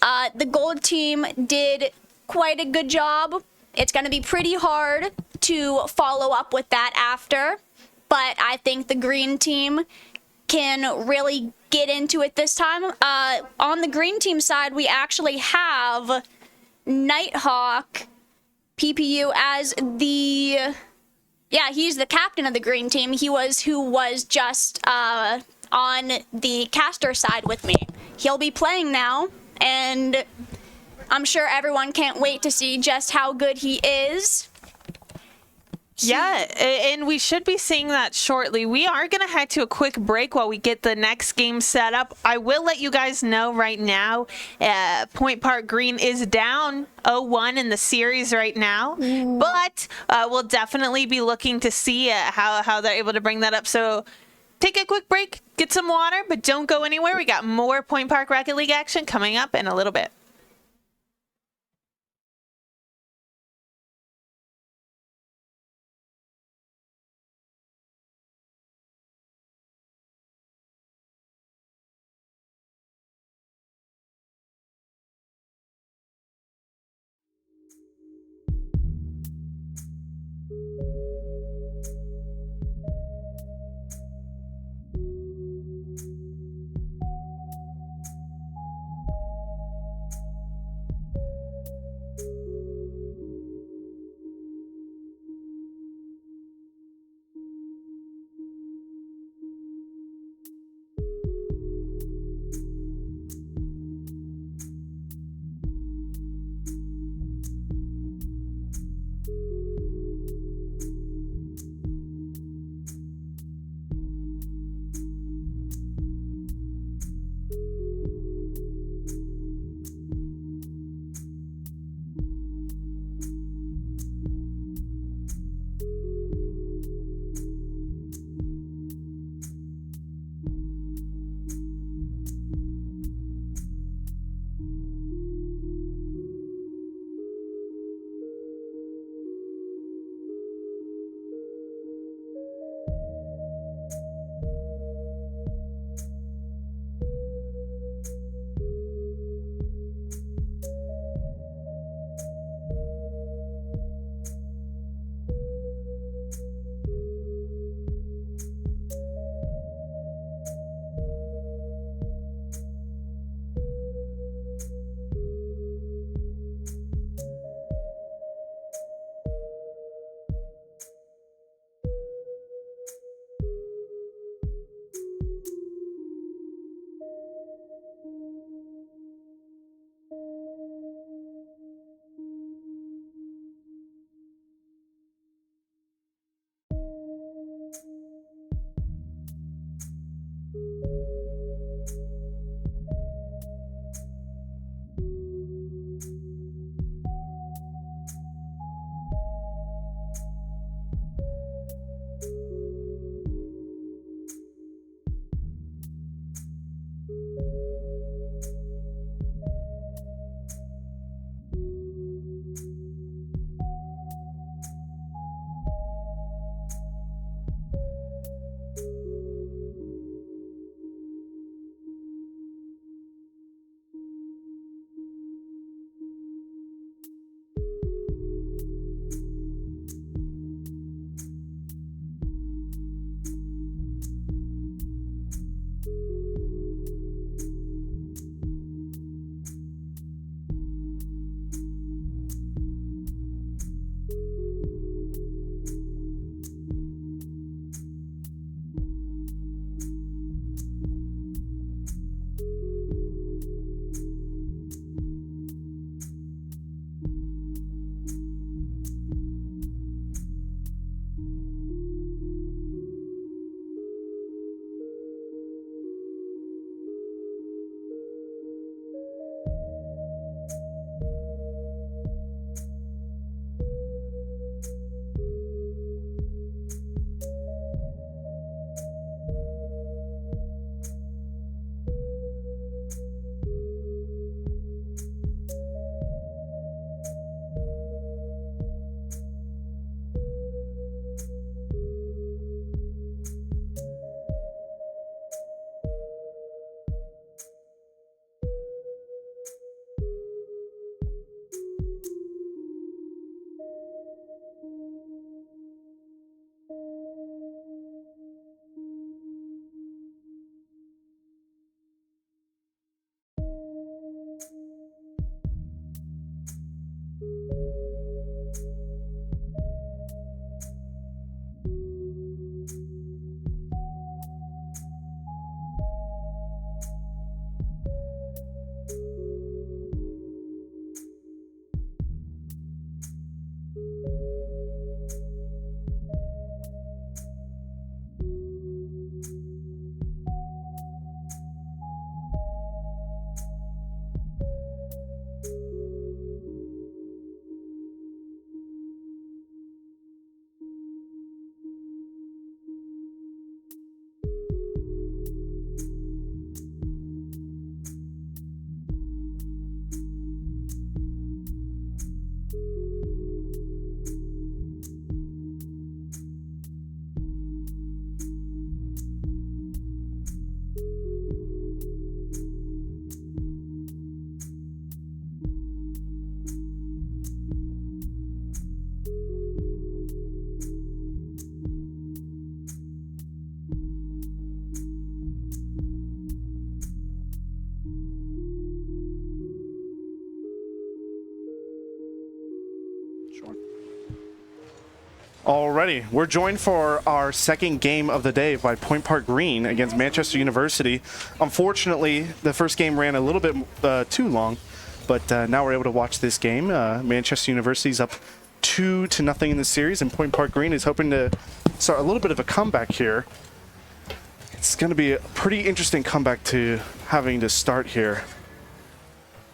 The gold team did quite a good job. It's going to be pretty hard to follow up with that after, but I think the green team can really get into it this time. On the green team side, we actually have Nighthawk PPU as he's the captain of the green team. Who was just on the caster side with me. He'll be playing now, and I'm sure everyone can't wait to see just how good he is. Yeah, and we should be seeing that shortly. We are going to head to a quick break while we get the next game set up. I will let you guys know right now, Point Park Green is down 0-1 in the series right now, but we'll definitely be looking to see how they're able to bring that up. So take a quick break, get some water, but don't go anywhere. We got more Point Park Rocket League action coming up in a little bit. Alrighty, we're joined for our second game of the day by Point Park Green against Manchester University. Unfortunately, the first game ran a little bit too long, but now we're able to watch this game. Manchester University's up 2-0 in the series, and Point Park Green is hoping to start a little bit of a comeback here. It's going to be a pretty interesting comeback to having to start here.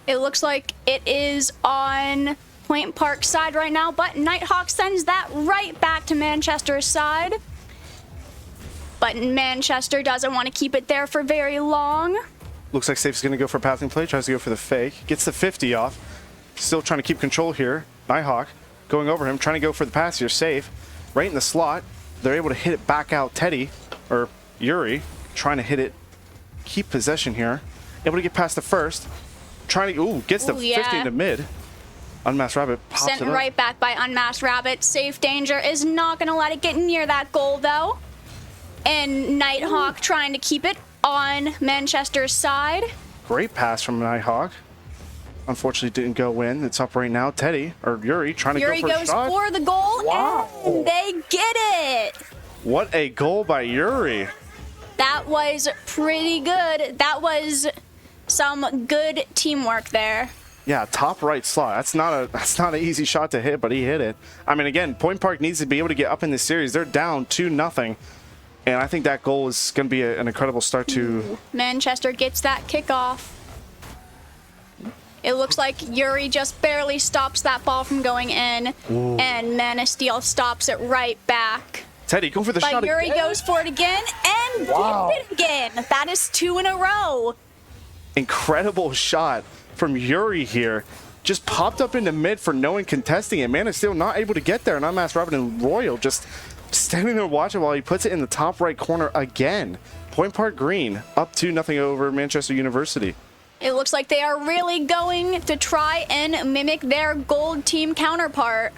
It looks like it is on Point Park side right now, but Nighthawk sends that right back to Manchester's side. But Manchester doesn't want to keep it there for very long. Looks like Safe's going to go for a passing play, tries to go for the fake, gets the 50 off. Still trying to keep control here. Nighthawk going over him, trying to go for the pass here. Safe, right in the slot. They're able to hit it back out. Teddy, or Yuri, trying to hit it, keep possession here. Able to get past the first. Trying to, gets the 50 into mid. Unmasked Rabbit pops Sent it up. right back by Unmasked Rabbit. Safe Danger is not going to let it get near that goal, though. And Nighthawk trying to keep it on Manchester's side. Great pass from Nighthawk. Unfortunately, didn't go in. It's up right now. Teddy, or Yuri, trying to Yuri go for a goes shot. for the goal, Wow. and they get it. What a goal by Yuri. That was pretty good. That was some good teamwork there. Yeah, top right slot. That's not an easy shot to hit, but he hit it. I mean, again, Point Park needs to be able to get up in this series. They're down 2-0, and I think that goal is going to be an incredible start to. Manchester gets that kickoff. It looks like Yuri just barely stops that ball from going in, and Man of Steel stops it right back. Teddy, go for the shot But Yuri again. goes for it again and Wow. gets it again. That is 2 in a row. Incredible shot from Yuri here. Just popped up into mid for no one contesting it. Man is still not able to get there. And Unmasked Rabbit and Royal just standing there watching while he puts it in the top right corner again. Point Park Green up 2-0 over Manchester University. It looks like they are really going to try and mimic their gold team counterpart.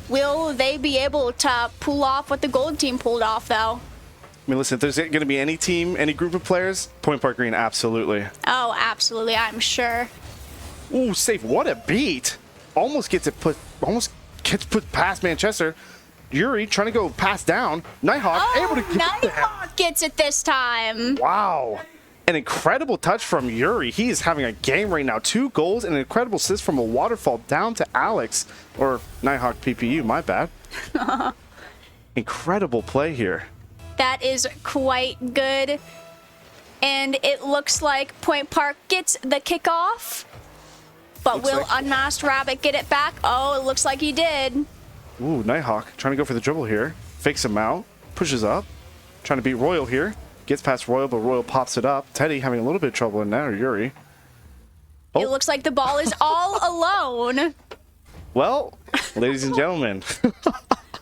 Will they be able to pull off what the gold team pulled off, though? I mean, listen, if there's going to be any team, any group of players, Point Park Green, absolutely. Oh, absolutely, I'm sure. Ooh, Safe, what a beat. Almost gets put past Manchester. Yuri trying to go pass down. Nighthawk able to get Nighthawk gets it this time. Wow. An incredible touch from Yuri. He is having a game right now. 2 goals and an incredible assist from a waterfall down to Alex. Or Nighthawk PPU, my bad. Incredible play here. That is quite good. And it looks like Point Park gets the kickoff. But Looks will like- Unmasked Rabbit get it back? Oh, it looks like he did. Ooh, Nighthawk trying to go for the dribble here. Fakes him out. Pushes up. Trying to beat Royal here. Gets past Royal, but Royal pops it up. Teddy having a little bit of trouble in there, or Yuri. Oh. It looks like the ball is all alone. Well, ladies and gentlemen.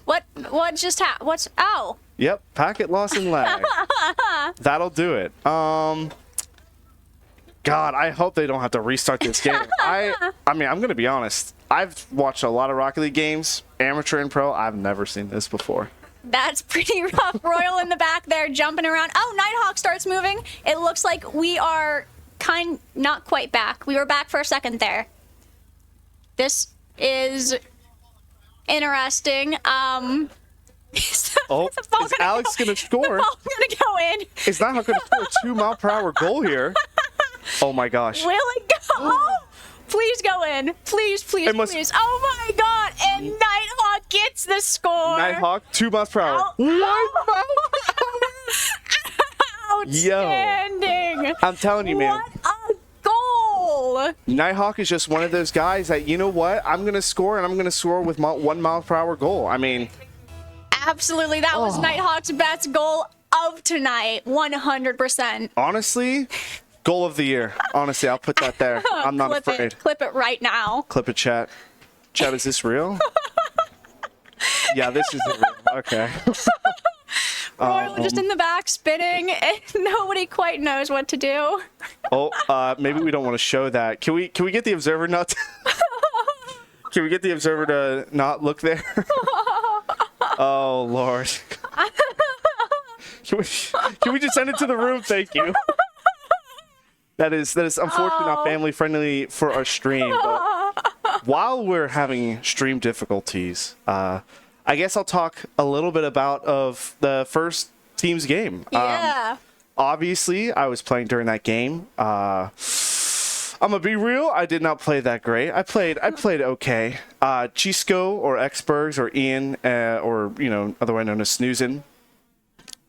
What just happened? What's... Oh. Yep, packet loss and lag. That'll do it. God, I hope they don't have to restart this game. I mean, I'm gonna be honest. I've watched a lot of Rocket League games, amateur and pro. I've never seen this before. That's pretty rough. Royal in the back there jumping around. Oh, Nighthawk starts moving. It looks like we are not quite back. We were back for a second there. This is interesting. Is the ball is gonna Alex go- gonna score? The ball's gonna go in. It's not gonna score a 2-mile-per-hour goal here. Oh my gosh. Will it go? Oh, please go in. Please, please, It must- please. Oh my God. And Nighthawk gets the score. Nighthawk, 2 miles per hour. Ow. Outstanding. I'm telling you, man. What a goal. Nighthawk is just one of those guys that, you know what? I'm going to score, and I'm going to score with 1 mile per hour goal. I mean, Absolutely. That was Nighthawk's best goal of tonight. 100%. honestly, goal of the year. Honestly, I'll put that there. I'm not Clip afraid. it. Clip it right now. Clip it, chat. Chat, is this real? Yeah, this is real. Okay. Royal just in the back spinning, and nobody quite knows what to do. Maybe we don't want to show that. Can we get the observer not to, can we get the observer to not look there? Oh, Lord. Can we just send it to the room? Thank you. That is unfortunately not family friendly for our stream. But while we're having stream difficulties, I guess I'll talk a little bit about of the first team's game. Yeah. Obviously, I was playing during that game. I'm gonna be real. I did not play that great. I played okay. Chisco or Xbergs or Ian or otherwise known as Snoozin.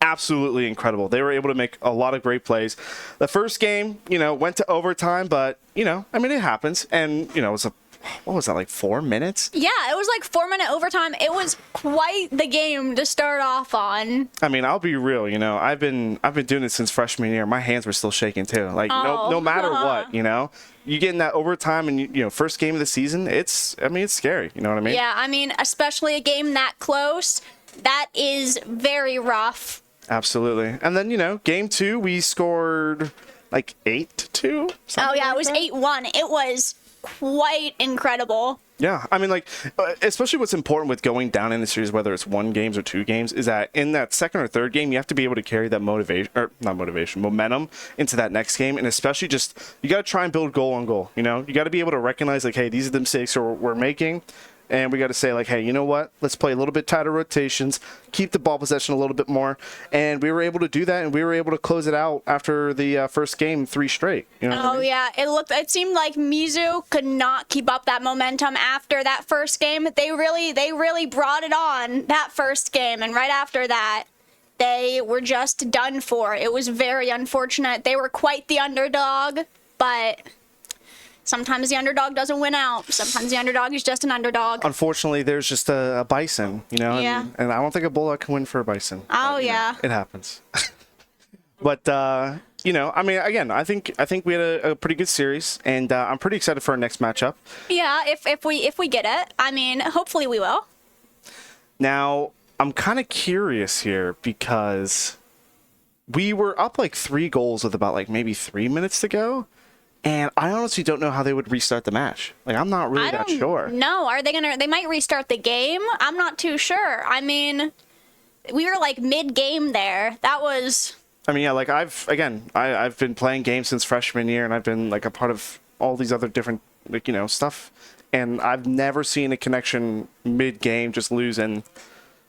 Absolutely incredible. They were able to make a lot of great plays. The first game, went to overtime, but it happens. And it was what was that, like 4 minutes? Yeah, it was like 4-minute overtime. It was quite the game to start off on. I'll be real. I've been doing it since freshman year. My hands were still shaking too. Like no matter what, you get in that overtime and first game of the season. It's scary. You know what I mean? Yeah, especially a game that close. That is very rough. Absolutely. And then game 2 we scored like 8-2. Oh yeah, it was 8-1. It was quite incredible. Yeah, especially what's important with going down in the series, whether it's 1 game or 2 games, is that in that second or third game, you have to be able to carry that momentum into that next game, and especially just you got to try and build goal on goal. You got to be able to recognize like, hey, these are the mistakes we're making. And we got to say, like, hey, you know what? Let's play a little bit tighter rotations, keep the ball possession a little bit more. And we were able to do that, and we were able to close it out after the first game 3 straight. Yeah. It seemed like MIZZOU could not keep up that momentum after that first game. They really brought it on that first game. And right after that, they were just done for. It was very unfortunate. They were quite the underdog, but sometimes the underdog doesn't win out. Sometimes the underdog is just an underdog. Unfortunately, there's just a bison, Yeah. and I don't think a bulldog can win for a bison. Oh, but, yeah. It happens. But, again, I think we had a pretty good series, and I'm pretty excited for our next matchup. Yeah, if we get it. Hopefully we will. Now, I'm kind of curious here because we were up like 3 goals with about like maybe 3 minutes to go. And I honestly don't know how they would restart the match. Like, I'm not really that sure. No, are they they might restart the game? I'm not too sure. We were like mid-game there. That was... like I've been playing games since freshman year, and I've been like a part of all these other different, stuff. And I've never seen a connection mid-game just lose and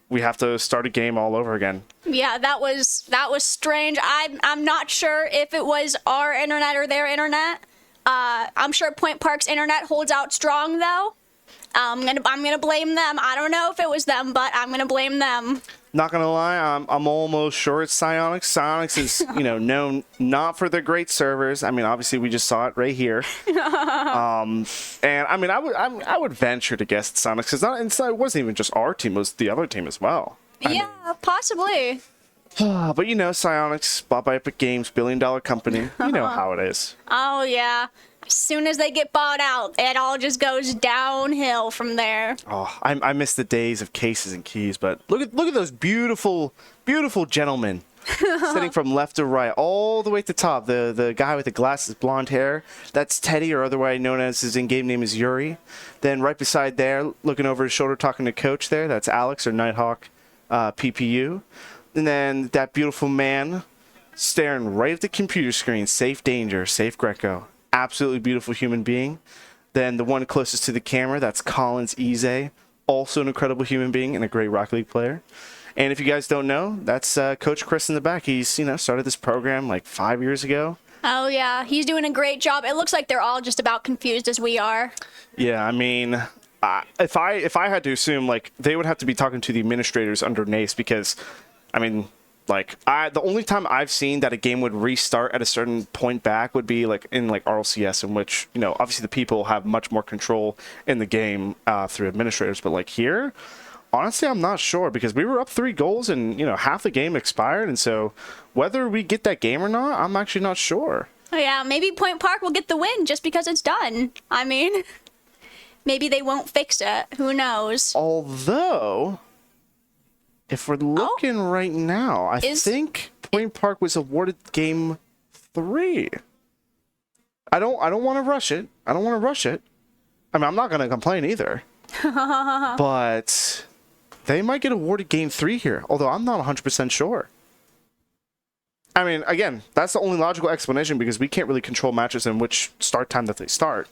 we have to start a game all over again. Yeah, that was strange. I'm not sure if it was our internet or their internet. I'm sure Point Park's internet holds out strong though. I'm gonna blame them. I don't know if it was them, but I'm gonna blame them. Not gonna lie, I'm almost sure it's Psyonix. Psyonix is known not for their great servers. Obviously we just saw it right here. And I would venture to guess it's Psyonix because it wasn't even just our team; it was the other team as well. Possibly. But Psyonix, bought by Epic Games, billion-dollar company. You know how it is. Oh yeah. As soon as they get bought out, it all just goes downhill from there. Oh, I miss the days of cases and keys, but look at those beautiful gentlemen sitting from left to right, all the way to the top. The guy with the glasses, blonde hair, that's Teddy, or otherwise known as his in-game name is Yuri. Then right beside there, looking over his shoulder, talking to Coach there, that's Alex or Nighthawk PPU. And then that beautiful man staring right at the computer screen, Safe Danger, Safe Greco. Absolutely beautiful human being. Then the one closest to the camera, that's Collins Ize, also an incredible human being and a great Rocket League player. And if you guys don't know, that's Coach Chris in the back. He's started this program like 5 years ago. Oh yeah, he's doing a great job. It looks like they're all just about confused as we are. Yeah, if I had to assume, like, they would have to be talking to the administrators under NACE because, the only time I've seen that a game would restart at a certain point back would be like in like RLCS, in which obviously the people have much more control in the game through administrators. But like here, honestly, I'm not sure because we were up 3 goals and half the game expired, and so whether we get that game or not, I'm actually not sure. Oh yeah, maybe Point Park will get the win just because it's done. Maybe they won't fix it. Who knows? Although, if we're looking right now, I think Point Park was awarded game 3. I don't want to rush it. I'm not going to complain either. But they might get awarded game 3 here, although I'm not 100% sure. Again, that's the only logical explanation because we can't really control matches in which start time that they start.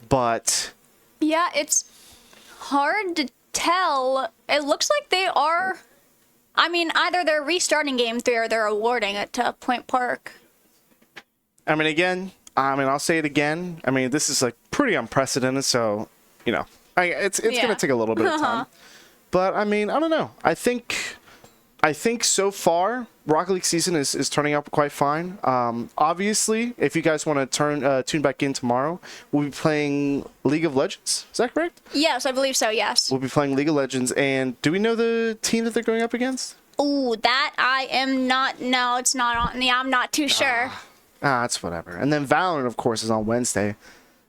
But yeah, it's hard to tell, it looks like they are. I mean, either they're restarting Game 3 or they're awarding it to Point Park. I mean, again, I'll say it again. I mean, this is like pretty unprecedented, so it's Yeah. gonna take a little bit of time. But I mean, I don't know. I think so far Rocket League season is turning out quite fine. Obviously, if you guys want to tune back in tomorrow, we'll be playing League of Legends. Is that correct? Yes, I believe so, yes. We'll be playing League of Legends, and do we know the team that they're going up against? Ooh, that I am not, no, it's not on, yeah, I'm not too sure. It's whatever. And then Valorant, of course, is on Wednesday.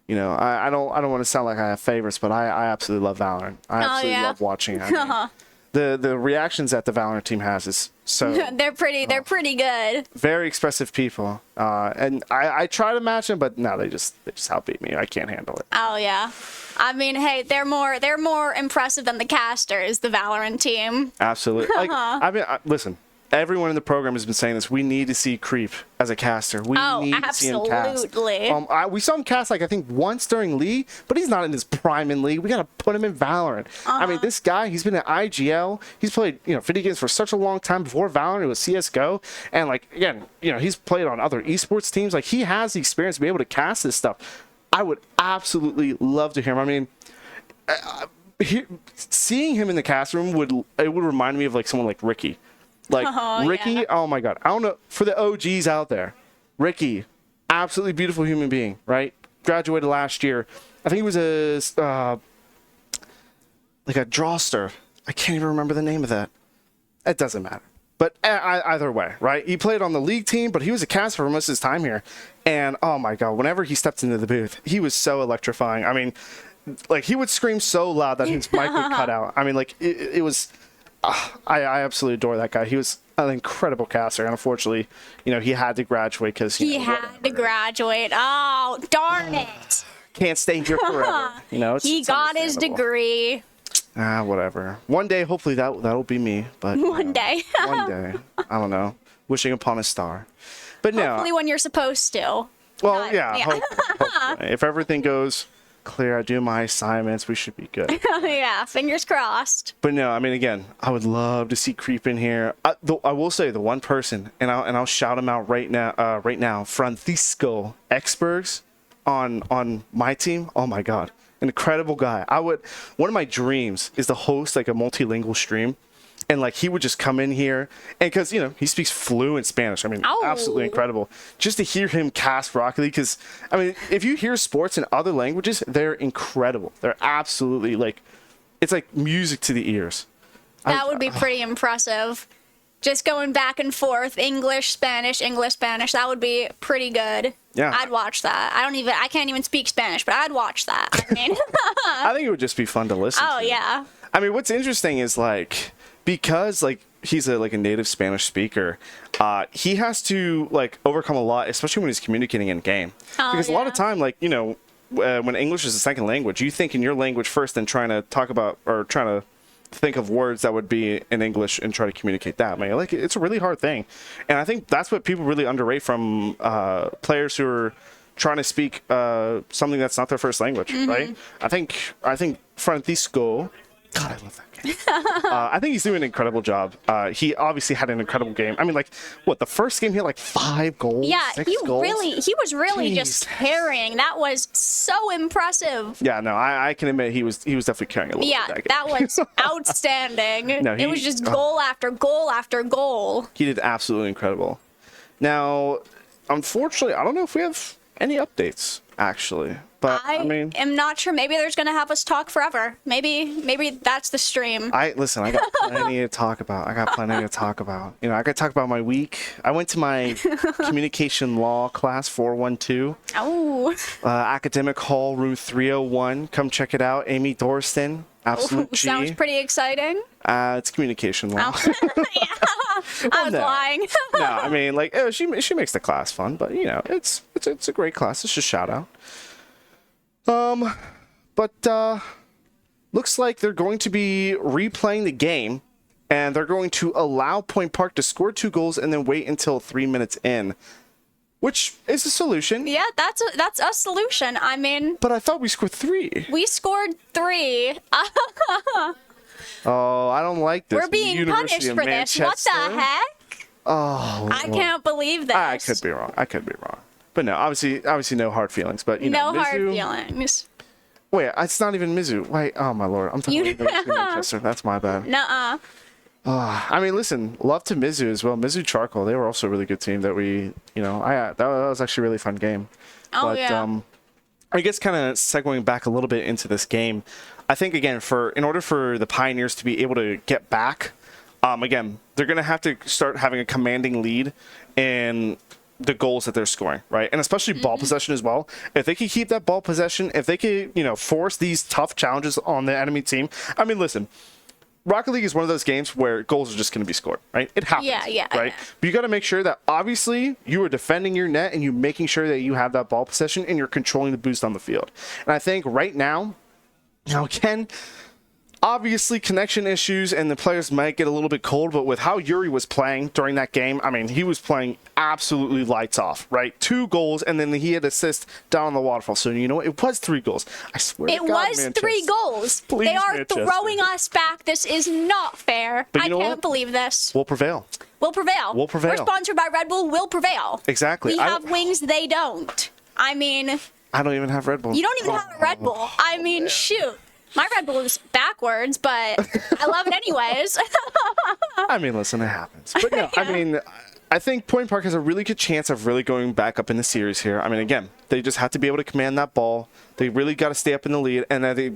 You know, I don't want to sound like I have favorites, but I absolutely love Valorant. I absolutely love watching it. I mean, the reactions that the Valorant team has is so They're pretty good. very expressive people. And I try to match them, but no, they just outbeat me. I can't handle it. Oh yeah. I mean, hey, they're more impressive than the casters, the Valorant team. Absolutely. Like listen. Everyone in the program has been saying this. We need to see Creep as a caster. We need to see him cast. Absolutely. We saw him cast like I think once during League, but he's not in his prime in League. We gotta put him in Valorant. I mean, this guy, he's been at IGL. He's played video games for such a long time. Before Valorant, it was CS:GO, and like again, he's played on other esports teams. Like he has the experience to be able to cast this stuff. I would absolutely love to hear him. I mean. Seeing him in the cast room would remind me of like someone like Ricky. Like Ricky, oh my god. I don't know, for the OGs out there, Ricky, absolutely beautiful human being, right? Graduated last year. I think he was like a drawster. I can't even remember the name of that. It doesn't matter. But either way, right? He played on the League team, but he was a caster for most of his time here. And oh my god, whenever he stepped into the booth, he was so electrifying. I mean, like he would scream so loud that his mic would cut out. I mean, like it was. I absolutely adore that guy. He was an incredible caster, and unfortunately, he had to graduate because he had to graduate. Oh, darn it! Can't stay here forever. He got his degree. Whatever. One day, hopefully that'll be me. But one day. One day. I don't know. Wishing upon a star. But no. Hopefully, when you're supposed to. Well, yeah. Hopefully. If everything goes clear, I do my assignments, we should be good. Yeah, fingers crossed. But no, I mean, again, I would love to see Creep in here. I will say the one person, and I'll shout him out right now, Francisco Exbergs on my team. Oh my god, an incredible guy. One of my dreams is to host like a multilingual stream. And like he would just come in here, and because he speaks fluent Spanish. I mean, absolutely incredible. Just to hear him cast Rocket League, because I mean, if you hear sports in other languages, they're incredible. They're absolutely it's like music to the ears. That would be pretty impressive. Just going back and forth, English, Spanish. That would be pretty good. Yeah, I'd watch that. I can't even speak Spanish, but I'd watch that. I mean, I think it would just be fun to listen to. Oh yeah. I mean, what's interesting is like. Because like he's a native Spanish speaker, he has to overcome a lot, especially when he's communicating in game. Because a lot of time, when English is a second language, you think in your language first, then trying to talk about or trying to think of words that would be in English and try to communicate that. Man, it's a really hard thing, and I think that's what people really underrate from players who are trying to speak something that's not their first language, right? I think Francisco. God, I love that game. I think he's doing an incredible job. He obviously had an incredible game. I mean, the first game he had 5 goals. Yeah, 6 goals. he was really just carrying. That was so impressive. Yeah, no, I can admit he was definitely carrying a little bit that was outstanding. No, it was just goal after goal after goal. He did absolutely incredible. Now, unfortunately, I don't know if we have any updates actually. But I mean, am not sure. Maybe there's gonna have us talk forever. Maybe that's the stream. I got plenty to talk about. I got to talk about my week. I went to my communication law class 412. Oh. Academic Hall, room 301. Come check it out. Amy Dorston, absolute G. Sounds pretty exciting. It's communication law. I was lying. No, I mean, she makes the class fun, but it's a great class. It's just a shout out. But looks like they're going to be replaying the game, and they're going to allow Point Park to score 2 goals and then wait until 3 minutes in, which is a solution. Yeah, that's a solution. I mean, but I thought we scored 3. We scored 3. Oh, I don't like this. We're being University punished of for this. What Manchester. the heck? Oh, I can't believe this. I could be wrong. But no, obviously no hard feelings. But you know, No hard MIZZOU- feelings. Wait, it's not even MIZZOU. Wait, oh my lord, I'm talking about University of Manchester. That's my bad. Nuh-uh. I mean, listen, love to MIZZOU as well. MIZZOU Charcoal, they were also a really good team that we, that was actually a really fun game. Oh, But, yeah. I guess kind of segueing back a little bit into this game, I think again in order for the Pioneers to be able to get back, again they're going to have to start having a commanding lead in the goals that they're scoring, right? And especially ball possession as well. If they could keep that ball possession, if they could force these tough challenges on the enemy team. I mean, listen. Rocket League is one of those games where goals are just going to be scored, right? It happens, Yeah, right? yeah. But you got to make sure that obviously you are defending your net and you're making sure that you have that ball possession and you're controlling the boost on the field. And I think right now, again, obviously connection issues and the players might get a little bit cold, but with how Yuri was playing during that game, I mean, he was playing absolutely lights off, right? 2 goals, and then he had assist down on the waterfall. So, it was 3 goals. I swear It to God, was Manchester. 3 goals. Please, they are Manchester. throwing us back. This is not fair. But I you know can't what? believe this. We'll prevail. We'll prevail. We'll prevail. We're sponsored by Red Bull. We'll prevail. Exactly. We have wings. They don't. I mean, I don't even have Red Bull. you don't even have a Red Bull. I mean, shoot. My Red Bull is backwards, but I love it anyways. I mean, listen, it happens. But no, I mean, I think Point Park has a really good chance of really going back up in the series here. I mean, again, they just have to be able to command that ball. They really got to stay up in the lead, and they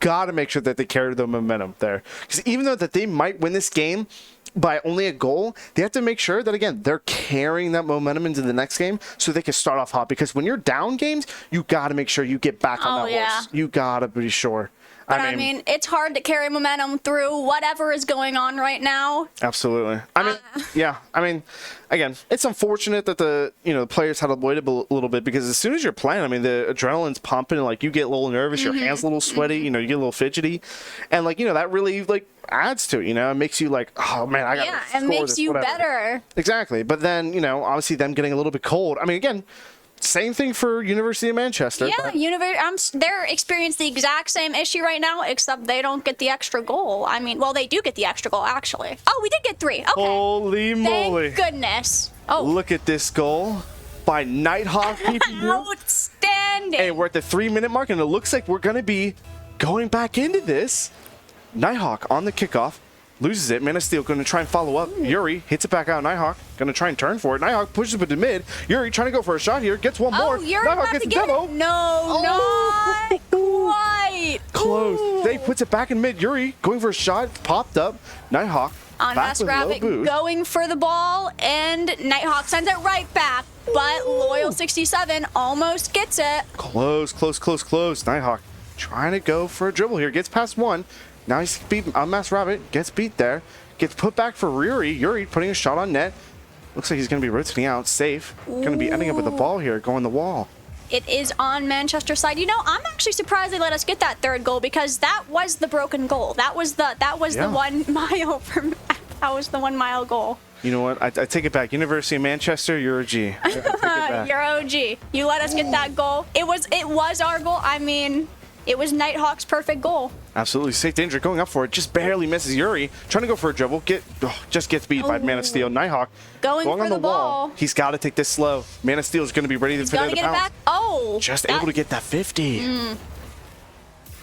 got to make sure that they carry the momentum there. Because even though that they might win this game by only a goal, they have to make sure that, again, they're carrying that momentum into the next game so they can start off hot. Because when you're down games, you got to make sure you get back on that horse. You got to be sure. But I mean, it's hard to carry momentum through whatever is going on right now. Absolutely. I mean, yeah. I mean, again, it's unfortunate that the players had to wait a little bit because as soon as you're playing, I mean, the adrenaline's pumping and you get a little nervous, your hands a little sweaty, you get a little fidgety, and that really adds to it. It makes you oh man, I got Yeah, it makes you better. Exactly. But then obviously them getting a little bit cold. I mean, again. Same thing for University of Manchester. Yeah, they're experiencing the exact same issue right now, except they don't get the extra goal. I mean, well, they do get the extra goal, actually. Oh, we did get 3. Okay. Holy moly. Thank goodness. Oh. Look at this goal by Nighthawk. Outstanding. Hey, we're at the 3-minute mark, and it looks like we're going to be going back into this. Nighthawk on the kickoff. Loses it. Man of Steel going to try and follow up. Yuri hits it back out. Nighthawk going to try and turn for it. Nighthawk pushes it to mid. Yuri trying to go for a shot here. Gets one more. Yuri Nighthawk gets about to a get demo. it. No, not quite. Close. Ooh. They puts it back in mid. Yuri going for a shot. Popped up. Nighthawk On back Mass with low Rabbit boost. going for the ball, and Nighthawk sends it right back. But Loyal 67 almost gets it. Close. Nighthawk trying to go for a dribble here. Gets past one. Now he's beat on Mass Rabbit. Gets beat there. Gets put back for Yuri. Yuri putting a shot on net. Looks like he's going to be rotating out. Safe. Going to be ending up with the ball here. Going the wall. It is on Manchester side. I'm actually surprised they let us get that 3rd goal because that was the broken goal. That was the 1 mile that was the 1 mile goal. You know what? I take it back. University of Manchester, you're a G. I take it back. You're OG. You let us get that goal. It was our goal. I mean, it was Nighthawk's perfect goal. Absolutely. Safe danger going up for it. Just barely misses Yuri. Trying to go for a dribble. Just gets beat by Man of Steel. Nighthawk going for on the wall. ball. He's got to take this slow. Man of Steel is going to be ready to finish the get bounce. it back. Oh. Just able to get that 50.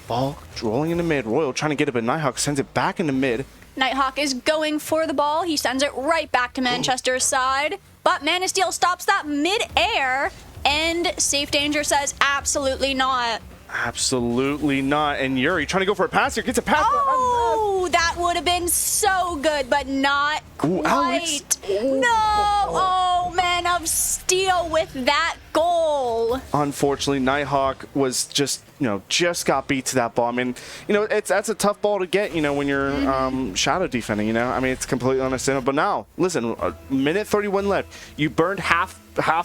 Ball rolling into mid. Royal trying to get it, but Nighthawk sends it back into mid. Nighthawk is going for the ball. He sends it right back to Manchester's side. But Man of Steel stops that mid-air. And Safe Danger says absolutely not. Absolutely not. And Yuri trying to go for a pass here. Gets a pass. Oh, that would have been so good, but not quite. Alex. No. Oh, Man of Steel with that goal. Unfortunately, Nighthawk was just got beat to that ball. I mean, that's a tough ball to get, when you're shadow defending, I mean, it's completely understandable. But now, listen, a minute 31 left. You burned half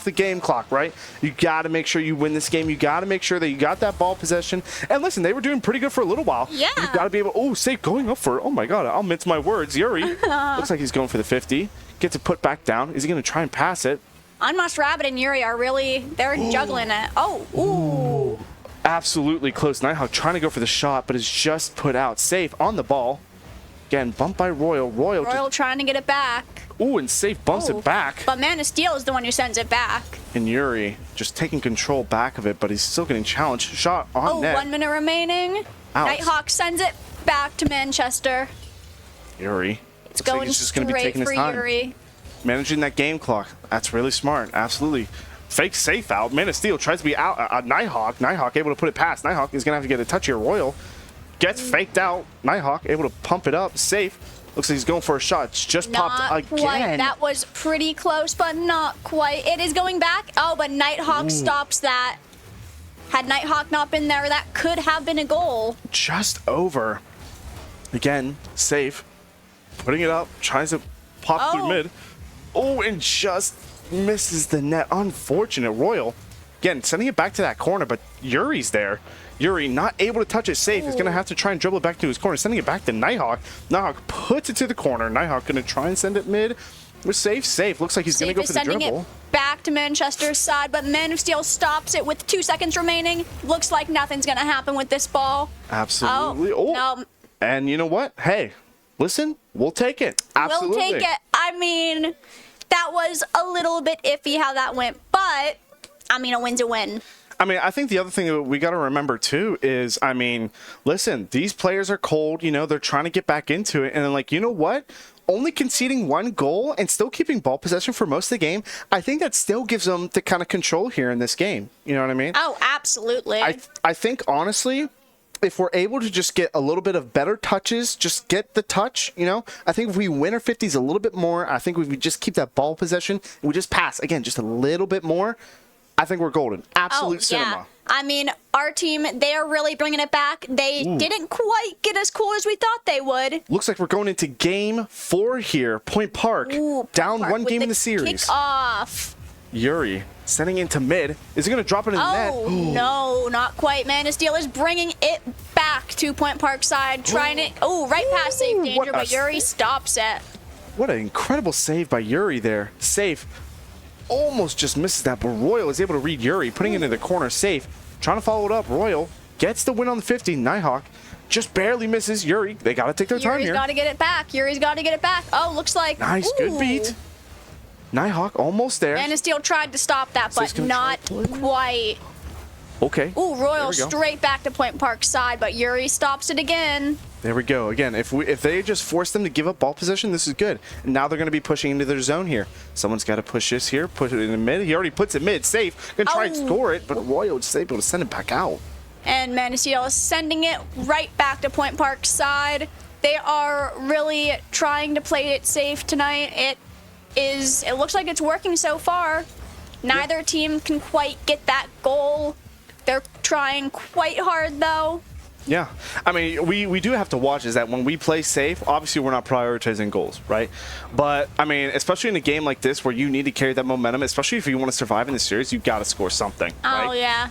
the game clock, right? You got to make sure you win this game. You got to make sure that you got that ball possession. And listen, they were doing pretty good for a little while. Yeah. You got to be able, safe going up for it. Oh my God, I'll mince my words. Yuri looks like he's going for the 50. Gets it put back down. Is he going to try and pass it? Unmasked Rabbit and Yuri are they're juggling it. Oh, ooh. Absolutely close. Nighthawk trying to go for the shot, but is just put out. Safe on the ball. Again, bumped by Royal. Royal trying to get it back. Ooh, and Safe bumps it back. But Man of Steel is the one who sends it back. And Yuri just taking control back of it, but he's still getting challenged. Shot on net. 1 minute remaining. Nighthawk sends it back to Manchester. Yuri. It's going he's just gonna be straight taking his for time. Yuri. Managing that game clock. That's really smart. Absolutely. Fake Safe out. Man of Steel tries to be out. Nighthawk. Nighthawk able to put it past. Nighthawk is going to have to get a touch here. Royal gets faked out. Nighthawk able to pump it up. Safe. Looks like he's going for a shot. It's just popped again. Quite. That was pretty close, but not quite. It is going back. Oh, but Nighthawk stops that. Had Nighthawk not been there, that could have been a goal. Just over. Again, Safe. Putting it up. Tries to pop through mid. Oh, and just misses the net. Unfortunate. Royal, again, sending it back to that corner, but Yuri's there. Yuri not able to touch it. Safe. He's going to have to try and dribble it back to his corner. Sending it back to Nighthawk. Nighthawk puts it to the corner. Nighthawk going to try and send it mid. We're safe. Safe. Looks like he's going to go for the dribble. Sending it back to Manchester's side, but Man of Steel stops it with 2 seconds remaining. Looks like nothing's going to happen with this ball. Absolutely. Oh, no. And you know what? Hey, listen, we'll take it. Absolutely. We'll take it. I mean, that was a little bit iffy how that went, but I mean, a win's a win. I mean, I think the other thing that we got to remember too is, I mean, listen, these players are cold, you know, they're trying to get back into it. And then, like, you know what? Only conceding 1 goal and still keeping ball possession for most of the game, I think that still gives them the kind of control here in this game. You know what I mean? Oh, absolutely. I think, honestly, if we're able to just get a little bit of better touches, just get the touch, you know, I think if we win our 50s a little bit more, I think if we just keep that ball possession, and we just pass, again, just a little bit more, I think we're golden. Absolute cinema. Yeah. I mean, our team, they are really bringing it back. They didn't quite get as cool as we thought they would. Looks like we're going into game 4 here. Point Park, down 1 game in the series. Kick off. Yuri sending into mid. Is he going to drop it in the net? Oh, no, not quite. Man of Steel is bringing it back to Point Park side, trying it. Oh, right past safe danger, but Yuri stops it. What an incredible save by Yuri there. Safe. Almost just misses that, but Royal is able to read Yuri, putting it in the corner. Safe. Trying to follow it up. Royal gets the win on the 50. Nighthawk just barely misses Yuri. They got to take their time here. Yuri's got to get it back. Yuri's got to get it back. Oh, looks like. Nice, good beat. Nighthawk almost there. Man of Steel tried to stop that, but not quite. Okay. Ooh, Royal straight back to Point Park side, but Yuri stops it again. There we go. Again, if they just force them to give up ball possession, this is good. And now they're going to be pushing into their zone here. Someone's got to push this here, put it in the mid. He already puts it mid. Safe. Going to try and score it, but Royal is able to send it back out. And Man of Steel is sending it right back to Point Park side. They are really trying to play it safe tonight. It looks like it's working so far. Neither team can quite get that goal. They're trying quite hard, though. Yeah. I mean, we do have to watch is that when we play safe, obviously we're not prioritizing goals, right? But, I mean, especially in a game like this where you need to carry that momentum, especially if you want to survive in the series, you've got to score something, right? Oh, yeah.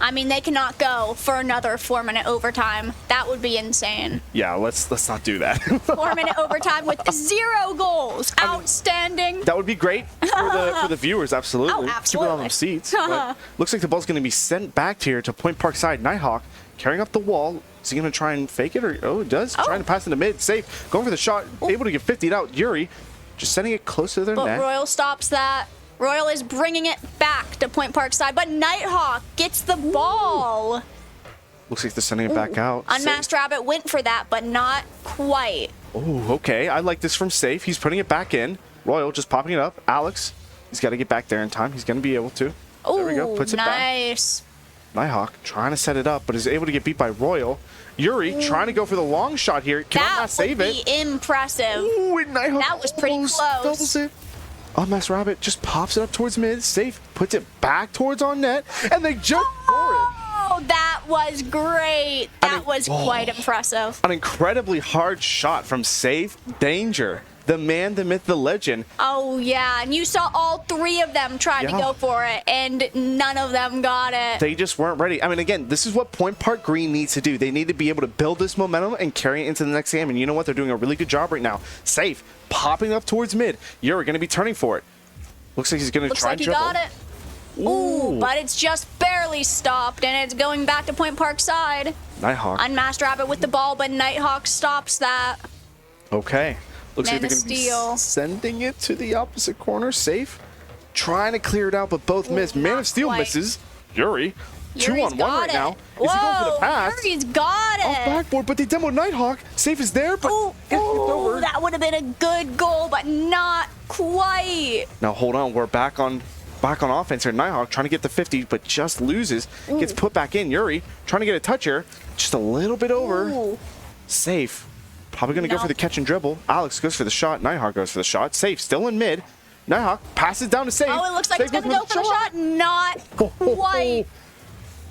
I mean, they cannot go for another 4-minute overtime. That would be insane. Yeah, let's not do that. 4-minute overtime with 0 goals. Outstanding. That would be great for the viewers, absolutely. Oh, absolutely. Keep it on them seats. But looks like the ball's going to be sent back here to Point Park side. Nighthawk carrying up the wall. Is he going to try and fake it? Or it does. Trying to pass in the mid. Safe. Going for the shot. Able to get 50'd out. Yuri just sending it close to their net. But Royal stops that. Royal is bringing it back to Point Park side, but Nighthawk gets the ball. Looks like they're sending it back out. Unmasked Rabbit went for that, but not quite. Oh, okay. I like this from Safe. He's putting it back in. Royal just popping it up. Alex, he's got to get back there in time. He's going to be able to. There we go. Puts it back. Nice. Nighthawk trying to set it up, but is able to get beat by Royal. Yuri trying to go for the long shot here. Cannot not save it. That would be impressive. Ooh, and Nighthawk That was pretty close. Doubles it. Unmasked Rabbit just pops it up towards mid. Safe puts it back towards on net, and they just score it. Oh, that was great. That was quite impressive. An incredibly hard shot from Safe. Danger. The man, the myth, the legend. Oh, yeah. And you saw all 3 of them trying to go for it, and none of them got it. They just weren't ready. I mean, again, this is what Point Park Green needs to do. They need to be able to build this momentum and carry it into the next game. And you know what? They're doing a really good job right now. Safe. Popping up towards mid. You're going to be turning for it. Looks like he's going to try and dribble. Looks like he got it. Ooh, but it's just barely stopped, and it's going back to Point Park side. Nighthawk. Unmasked Rabbit with the ball, but Nighthawk stops that. Okay. Looks like Man they're of going to be Steel. sending it to the opposite corner. Safe. Trying to clear it out, but both miss. Man not of Steel quite. misses. Yuri. Yuri's 2-on-1 got right it. now. Whoa, Is he going for the pass? Yuri's got it. Off backboard, but they demoed Nighthawk. Safe is there, but Ooh, it's over. that would have been a good goal, but not quite. Now hold on, we're back on offense here. Nighthawk trying to get the 50, but just loses. Gets put back in. Yuri trying to get a touch here. Just a little bit over. Ooh. Safe. Probably going to go No. for the catch and dribble. Alex goes for the shot. Nighthawk goes for the shot. Safe still in mid. Nighthawk passes down to Safe. Oh, it looks like Safe it's going to go for the shot. Not quite.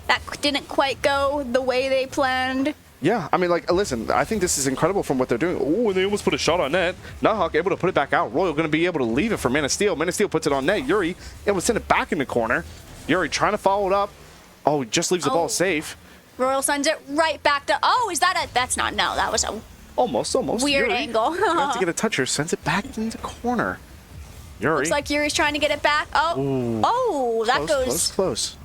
That didn't quite go the way they planned. Yeah, I mean, like, listen, I think this is incredible from what they're doing. Oh, and they almost put a shot on net. Nighthawk able to put it back out. Royal going to be able to leave it for Man of Steel. Man of Steel puts it on net. Yuri able to send it back in the corner. Yuri trying to follow it up. Oh, he just leaves the ball safe. Royal sends it right back to. Oh, is that a? That's not. No, that was a Almost. weird Yuri, angle. you have to get a toucher. Sends it back in the corner. Yuri. Looks like Yuri's trying to get it back. Oh, Ooh. oh, that goes. Close.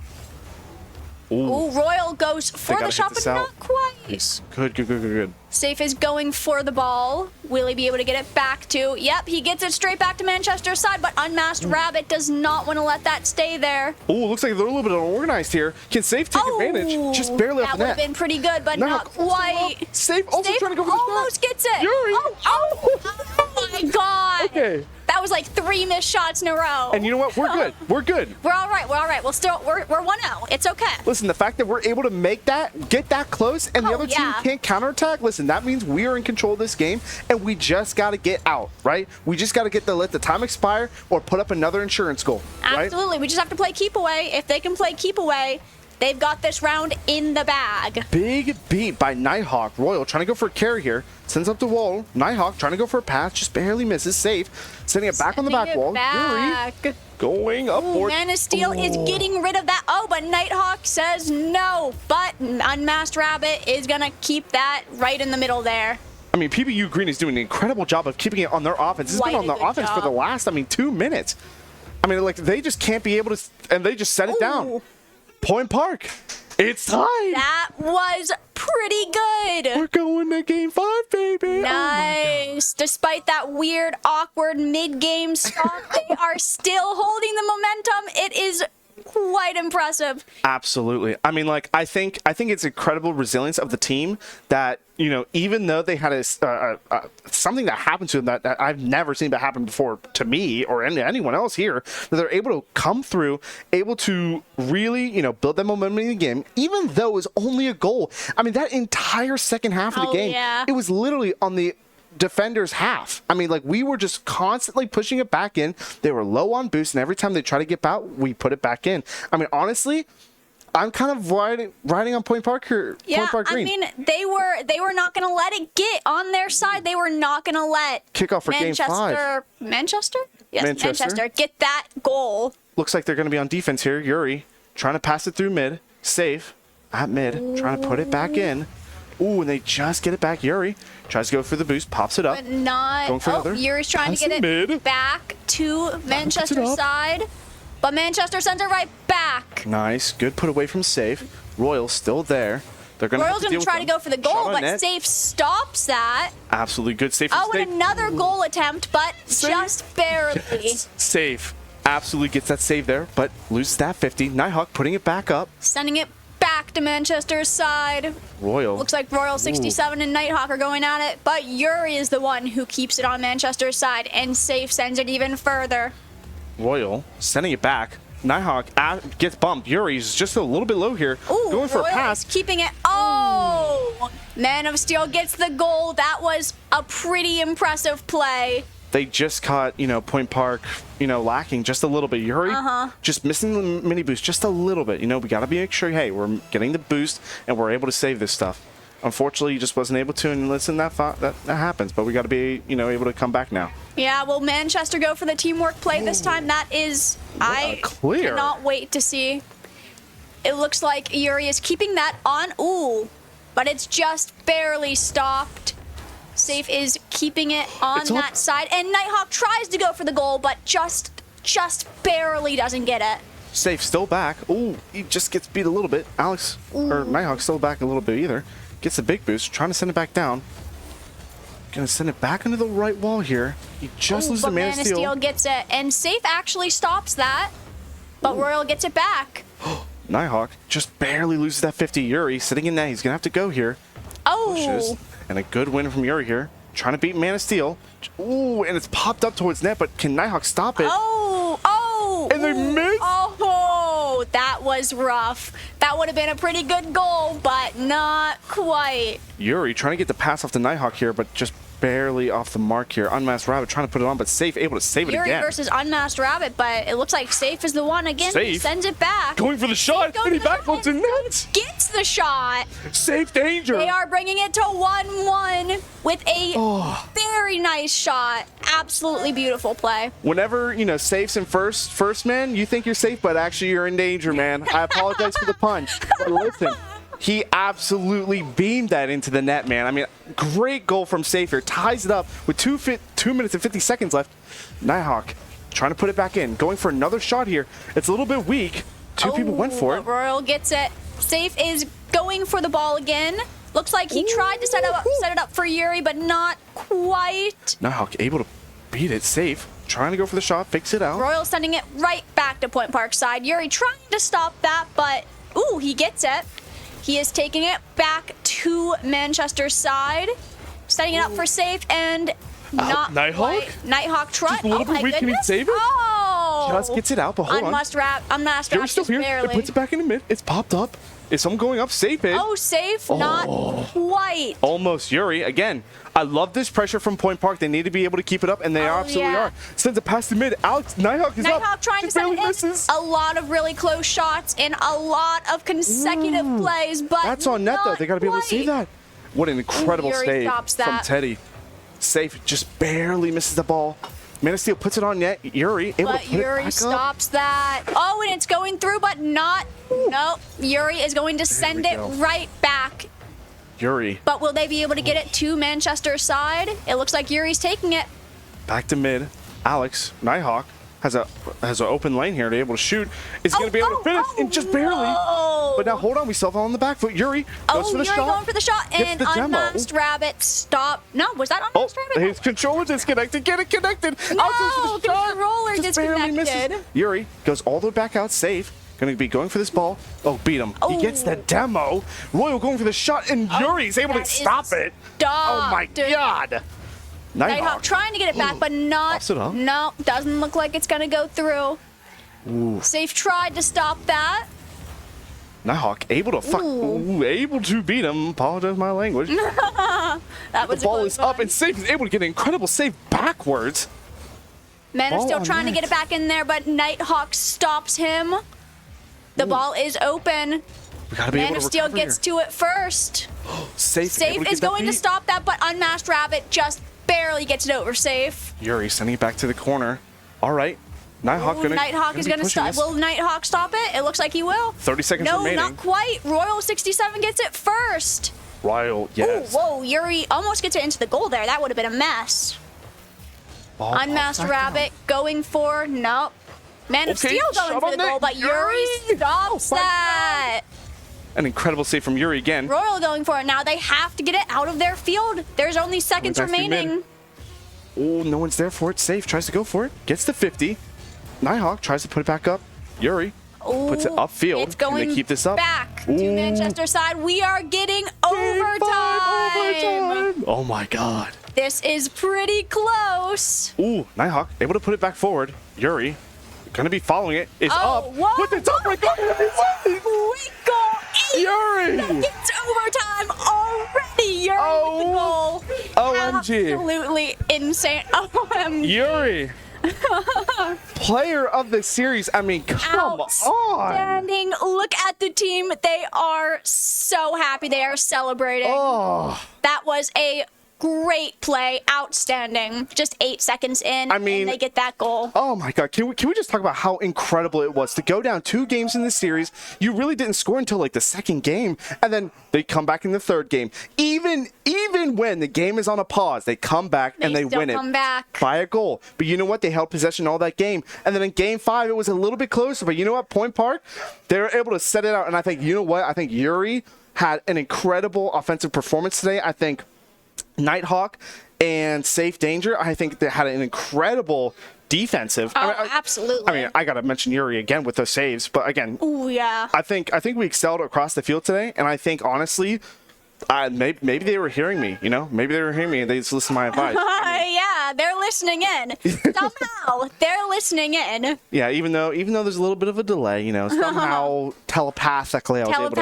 Ooh, Royal goes for gotta the hit shot, this but out. not quite. Good. Safe is going for the ball. Will he be able to get it back to? Yep, he gets it straight back to Manchester's side, but Unmasked Rabbit does not want to let that stay there. Oh, looks like they're a little bit unorganized here. Can Safe take advantage? Just barely off That the would have net. been pretty good, but not quite. Safe also Safe trying to go for the shot. almost gets it. Yuri. Oh my god. Okay. That was like 3 missed shots in a row. And you know what? We're good. We're good. We're all right. We're still we're 1-0. It's okay. Listen, the fact that we're able to make that, get that close, and the Oh, other team yeah. can't counterattack, listen, that means we are in control of this game, and we just got to get out, right? We just got to let the time expire or put up another insurance goal, right? Absolutely. We just have to play keep away. If they can play keep away, they've got this round in the bag. Big beat by Nighthawk. Royal trying to go for a carry here. Sends up the wall. Nighthawk trying to go for a pass. Just barely misses. Safe. Sending it back on the back wall. Yuri going up. Ooh, Man of Steel is getting rid of that. Oh, but Nighthawk says no. But Unmasked Rabbit is going to keep that right in the middle there. I mean, PBU Green is doing an incredible job of keeping it on their offense. It's been Quite on a their good offense for the job. last, 2 minutes. I mean, like, they just can't be able to, and they just set it down. Ooh. Point Park. It's tied. That was pretty good. We're going to game 5, baby. Nice. Despite that weird, awkward mid-game stop, they are still holding the momentum. It is quite impressive. Absolutely. I mean, like, I think it's incredible resilience of the team that, you know, even though they had something that happened to them that I've never seen that happen before to me or anyone else here, that they're able to come through, able to really, you know, build that momentum in the game, even though it was only a goal. I mean, that entire second half of the game, yeah. it was literally on the defenders half. I mean, like, we were just constantly pushing it back in. They were low on boost, and every time they try to get out, we put it back in. I mean, honestly, I'm kind of riding on Point Park here. Yeah, Point Park Green. I mean, they were not going to let it get on their side. They were not going to let Kickoff for game 5. Manchester? Yes, Manchester. Manchester. Get that goal. Looks like they're going to be on defense here. Yuri trying to pass it through mid. Safe at mid. Trying to put it back in. Ooh, and they just get it back. Yuri tries to go for the boost. Pops it up. But not. Going for another. Yuri's trying to get it Mid. back to Manchester's up. side. But Manchester sends it right back. Nice. Good put away from Safe. Royal still there. They're going Royal's going to try to go for the goal, but Safe stops that. Absolutely good. Safe. Oh, Safe. and another goal attempt, but just barely. Safe. Absolutely gets that save there, but loses that 50. Nighthawk putting it back up. Sending it back to Manchester's side. Royal. Looks like Royal 67 and Nighthawk are going at it, but Yuri is the one who keeps it on Manchester's side, and Safe sends it even further. Royal sending it back. Nighthawk gets bumped. Yuri's just a little bit low here. Ooh, going for Royal a pass. is keeping it. Oh! Man of Steel gets the goal. That was a pretty impressive play. They just caught, you know, Point Park, you know, lacking just a little bit. Yuri just missing the mini boost just a little bit. You know, we got to make sure, hey, we're getting the boost and we're able to save this stuff. Unfortunately, he just wasn't able to, and listen, that happens. But we got to be, you know, able to come back now. Yeah, will Manchester go for the teamwork play this time? That is, I clear. cannot wait to see. It looks like Yuri is keeping that on. Ooh, but it's just barely stopped. Safe is keeping it on that side, and Nighthawk tries to go for the goal, but just barely doesn't get it. Safe still back. Ooh, he just gets beat a little bit. Or Nighthawk still back a little bit either. Gets a big boost, trying to send it back down. Gonna send it back into the right wall here. He just loses but the Man of Steel. gets it, and Safe actually stops that, but Royal gets it back. Nighthawk just barely loses that 50. Yuri sitting in net. He's gonna have to go here. Pushes. Oh, And a good win from Yuri here. Trying to beat Man of Steel. Ooh, and it's popped up towards net, but can Nighthawk stop it? oh, And they missed. Oh, that was rough. That would have been a pretty good goal, but not quite. Yuri trying to get the pass off to Nighthawk here, but just barely off the mark here. Unmasked Rabbit trying to put it on, but Safe able to save it Yuri again. versus Unmasked Rabbit, but it looks like Safe is the one again. Safe. He sends it back. Going for the shot, Going and he for the backflips shot, in net. Gets the shot. Safe danger. They are bringing it to 1-1 with a very nice shot. Absolutely beautiful play. Whenever, you know, Safe's in first man, you think you're safe, but actually you're in danger, man. I apologize for the pun. But listen, he absolutely beamed that into the net, man. I mean, great goal from Safe here. Ties it up with 2 minutes and 50 seconds left. Nighthawk trying to put it back in. Going for another shot here. It's a little bit weak. Two people went for it. Royal gets it. Safe is going for the ball again. Looks like he tried to set it up for Yuri, but not quite. Nighthawk able to beat it. Safe trying to go for the shot, fix it out. Royal sending it right back to Point Park side. Yuri trying to stop that, but ooh, he gets it. He is taking it back to Manchester's side, setting it up for Safe, and not Nighthawk? quite. Nighthawk tried. Just a little Oh bit my weak. Can he goodness. save it? Oh! Just gets it out, but hold on. Unmasked Yuri's Rabbit still just here. barely. It puts it back in the mid. It's popped up. Is someone going up? Safe is. Oh, Safe, not quite. Almost. Yuri, again, I love this pressure from Point Park. They need to be able to keep it up, and they absolutely yeah. are. Sends it past the mid. Alex, Nighthawk is up. Nighthawk trying to Just send barely it misses. in. A lot of really close shots and a lot of consecutive plays, but That's on net, though. not They got to be able to see quite. that. What an incredible Yuri save stops from that. Teddy. Safe just barely misses the ball. Man of Steel puts it on net. Yuri able to But put it Yuri back up. stops that. Oh, and it's going through, but not. Nope. Yuri is going to send we it go. right back. Yuri But will they be able to get it to Manchester's side? It looks like Yuri's taking it. back to mid. Alex, Nighthawk has an open lane here to be able to shoot. Is going to be able to finish, and just barely. No. But now hold on, we still fall on the back foot. Yuri goes for the Yuri shot. going for the shot, Gets and the demo. Unmasked Rabbit stop. No, was that Oh, Unmasked Rabbit? his controller disconnected. Get it connected. No, Alex goes for the shot. controller Just barely misses. disconnected. Yuri goes all the way back out, safe. Going to be going for this ball. Oh, beat him. He gets the demo. Royal going for the shot, and Yuri's able to that is stop it. Oh my stopped. God. Nighthawk trying to get it back, but not. Pops it up. No, doesn't look like it's gonna go through. Safe tried to stop that. Nighthawk able to able to beat him. Apologize my language. That The was a ball close is up, one. and Safe is able to get an incredible save backwards. Man of ball Steel on trying to net. get it back in there, but Nighthawk stops him. The ball is open. We gotta be Man able of to Steel recover gets to it first. here. Safe Safe is going to stop that, but Unmasked Rabbit just barely gets it over Safe. Yuri sending it back to the corner. All right. Nighthawk Ooh, Nighthawk is be going to pushing stop. this. Will Nighthawk stop it? It looks like he will. 30 seconds No, remaining. not quite. Royal 67 gets it first. Royal, yes. Ooh, whoa, Yuri almost gets it into the goal there. That would have been a mess. Ball Unmasked pops back Rabbit going for, nope. Man of Okay, Steel going shot for on the net. goal, but Yuri Yuri! stops Oh my that. down. An incredible save from Yuri again. Royal going for it. Now they have to get it out of their field. There's only seconds back to mid. remaining. Oh, no one's there for it. Safe tries to go for it. Gets to 50. Nighthawk tries to put it back up. Yuri puts it Ooh, upfield. It's going Can they keep this up? back to Ooh. Manchester side. We are getting Game overtime. 5, overtime. Oh my God. This is pretty close. Ooh, Nighthawk able to put it back forward. Yuri gonna be following it. Is Oh, up. what? With the top right goal. Quick goal. 8 Yuri. seconds overtime already. Yuri with the goal. OMG. Absolutely insane. OMG. Yuri. Player of the series. I mean, come on. Outstanding. Look at the team. They are so happy. They are celebrating. Oh, That was a great play. Outstanding. Just 8 seconds in, I mean- and they get that goal. oh my God. Can we just talk about how incredible it was to go down 2 games in this series? You really didn't score until like the second game, and then they come back in the third game. Even when the game is on a pause, they come back and they still win it come back. by a goal. But you know what? They held possession all that game, and then in game 5 it was a little bit closer. But you know what? Point Park, they were able to set it out, and I think you know what? I think Yuri had an incredible offensive performance today. I think Nighthawk and Safe Danger, I think they had an incredible defensive. Oh, absolutely. I mean, I gotta mention Yuri again with those saves, but again, Oh yeah. I think we excelled across the field today, and I think honestly, maybe they were hearing me. You know, maybe they were hearing me and they just listened to my advice. Yeah, they're listening in. Somehow, they're listening in. Yeah, even though there's a little bit of a delay, you know, somehow telepathically, I was able to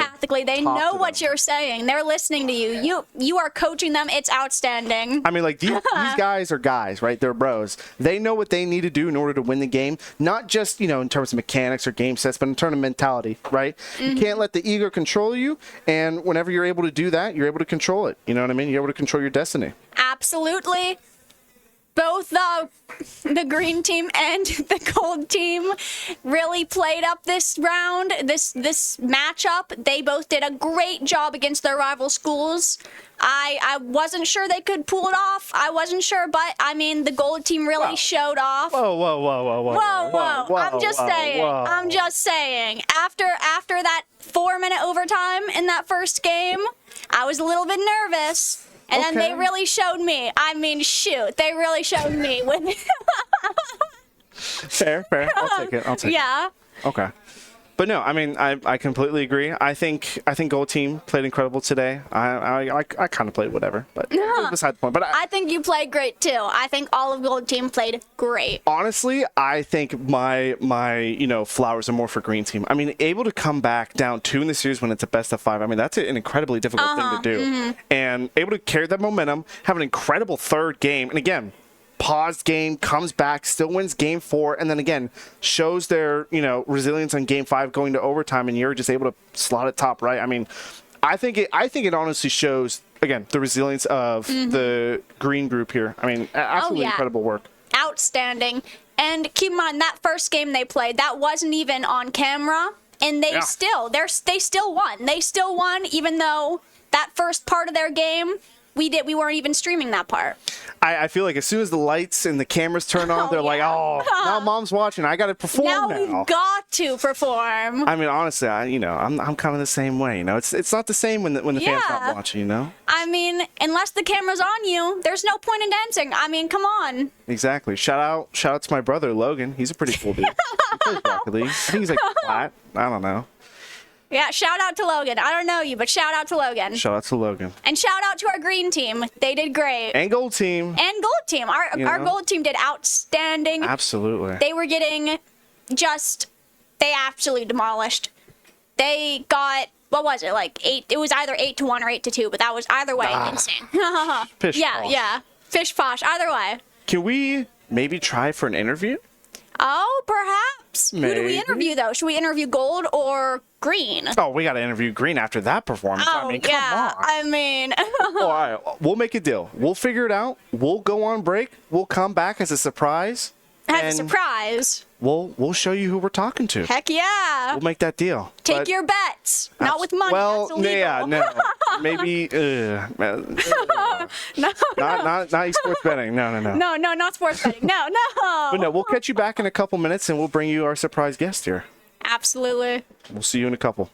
They talk know to what them. you're saying. They're listening to you. You are coaching them. It's outstanding. I mean, like, these guys are guys, right? They're bros. They know what they need to do in order to win the game, not just, you know, in terms of mechanics or game sets, but in terms of mentality, right? You can't let the ego control you, and whenever you're able to do that, you're able to control it. You know what I mean? You're able to control your destiny. Absolutely. Both the green team and the gold team really played up this round, this matchup. They both did a great job against their rival schools. I wasn't sure they could pull it off. I wasn't sure, but I mean, the gold team really showed off. Whoa. I'm just saying. I'm just saying. After that 4-minute overtime in that first game, I was a little bit nervous. And then they really showed me. I mean, shoot, they really showed me when. Fair. I'll take it. Yeah. Okay. But no, I mean, I completely agree. I think Gold Team played incredible today. I kind of played whatever, but beside the point. But I think you played great too. I think all of Gold Team played great. honestly, I think my flowers are more for Green Team. I mean, able to come back down 2 in the series when it's a best of 5. I mean, that's an incredibly difficult thing to do, and able to carry that momentum, have an incredible third game, and again, paused game, comes back, still wins game 4, and then again shows their resilience on game 5 going to overtime, and you're just able to slot it top right. I mean, I think it honestly shows again the resilience of the green group here. I mean, absolutely incredible work. Outstanding. And keep in mind that first game they played, that wasn't even on camera, and they still won. They still won, even though that first part of their game we weren't even streaming that part. I feel like as soon as the lights and the cameras turn on, they're like, oh, now mom's watching. I got to perform now. We've got to perform. I mean, honestly, I'm kind of the same way. It's not the same when the fans not watching. I mean, unless the camera's on you, there's no point in dancing. I mean, come on. Exactly. Shout out to my brother Logan. He's a pretty cool dude. He plays Rocket League. I think he's like flat. I don't know. Yeah, shout out to Logan. I don't know you, but shout out to Logan. Shout out to Logan. And shout out to our green team. They did great. And gold team. And gold team. Our gold team did outstanding. Absolutely. They were getting they absolutely demolished. They got, what was it, like 8? It was either 8-1 or 8-2, but that was either way insane. Pish posh. Yeah. Fish posh. Either way. Can we maybe try for an interview? Oh, perhaps. Maybe. Who do we interview, though? Should we interview gold or green? Oh, we got to interview green after that performance. Oh, I mean, come on. I mean. All right, we'll make a deal. We'll figure it out. We'll go on break. We'll come back as a surprise. As a surprise. We'll show you who we're talking to. Heck yeah. We'll make that deal. Take your bets. Not with money. Well, that's illegal. yeah, no. Maybe No. not esports betting. No. No, not sports betting. No. But no, we'll catch you back in a couple minutes and we'll bring you our surprise guest here. Absolutely. We'll see you in a couple.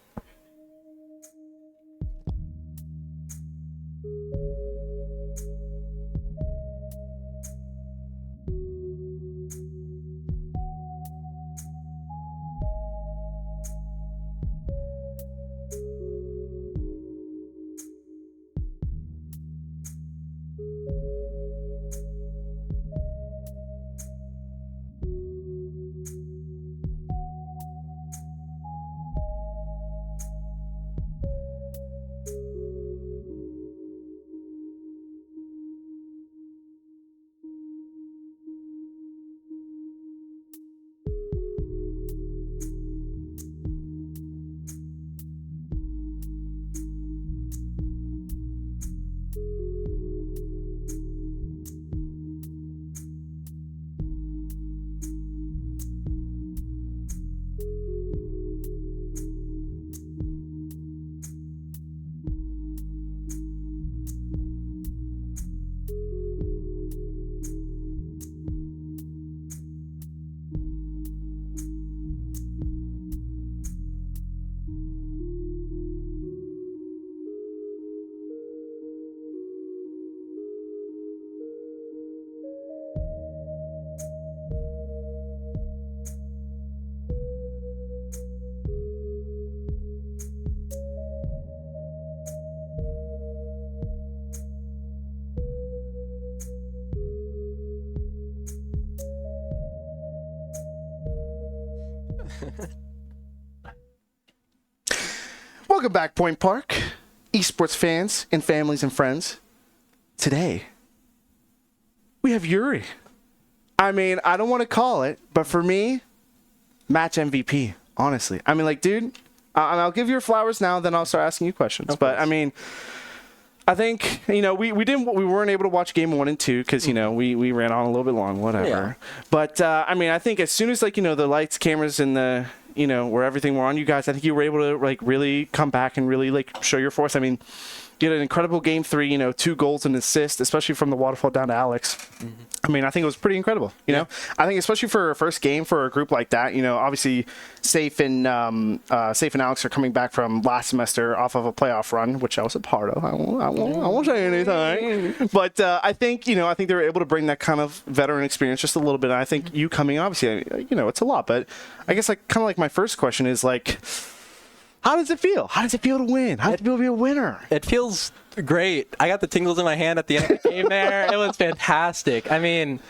Welcome back, Point Park, esports fans and families and friends. Today, we have Yuri. I mean, I don't want to call it, but for me, match MVP, honestly. I mean, like, dude, I'll give you your flowers now, then I'll start asking you questions. But, I mean, I think, we weren't able to watch game 1 and 2 because, we ran on a little bit long, whatever. Yeah. But, I mean, I think as soon as, like, the lights, cameras, and the, where everything were on you guys, I think you were able to, like, really come back and really, like, show your force. I mean, you had an incredible game 3, 2 goals and assists, especially from the waterfall down to Alex. Mm-hmm. I mean, I think it was pretty incredible. You know, I think especially for a first game for a group like that, obviously Safe and Alex are coming back from last semester off of a playoff run, which I was a part of. I won't say anything, but I think they were able to bring that kind of veteran experience just a little bit. And I think you coming, obviously, it's a lot, but I guess my first question is like, how does it feel? How does it feel to win? How does it feel to be a winner? It feels great. I got the tingles in my hand at the end of the game there. It was fantastic. I mean,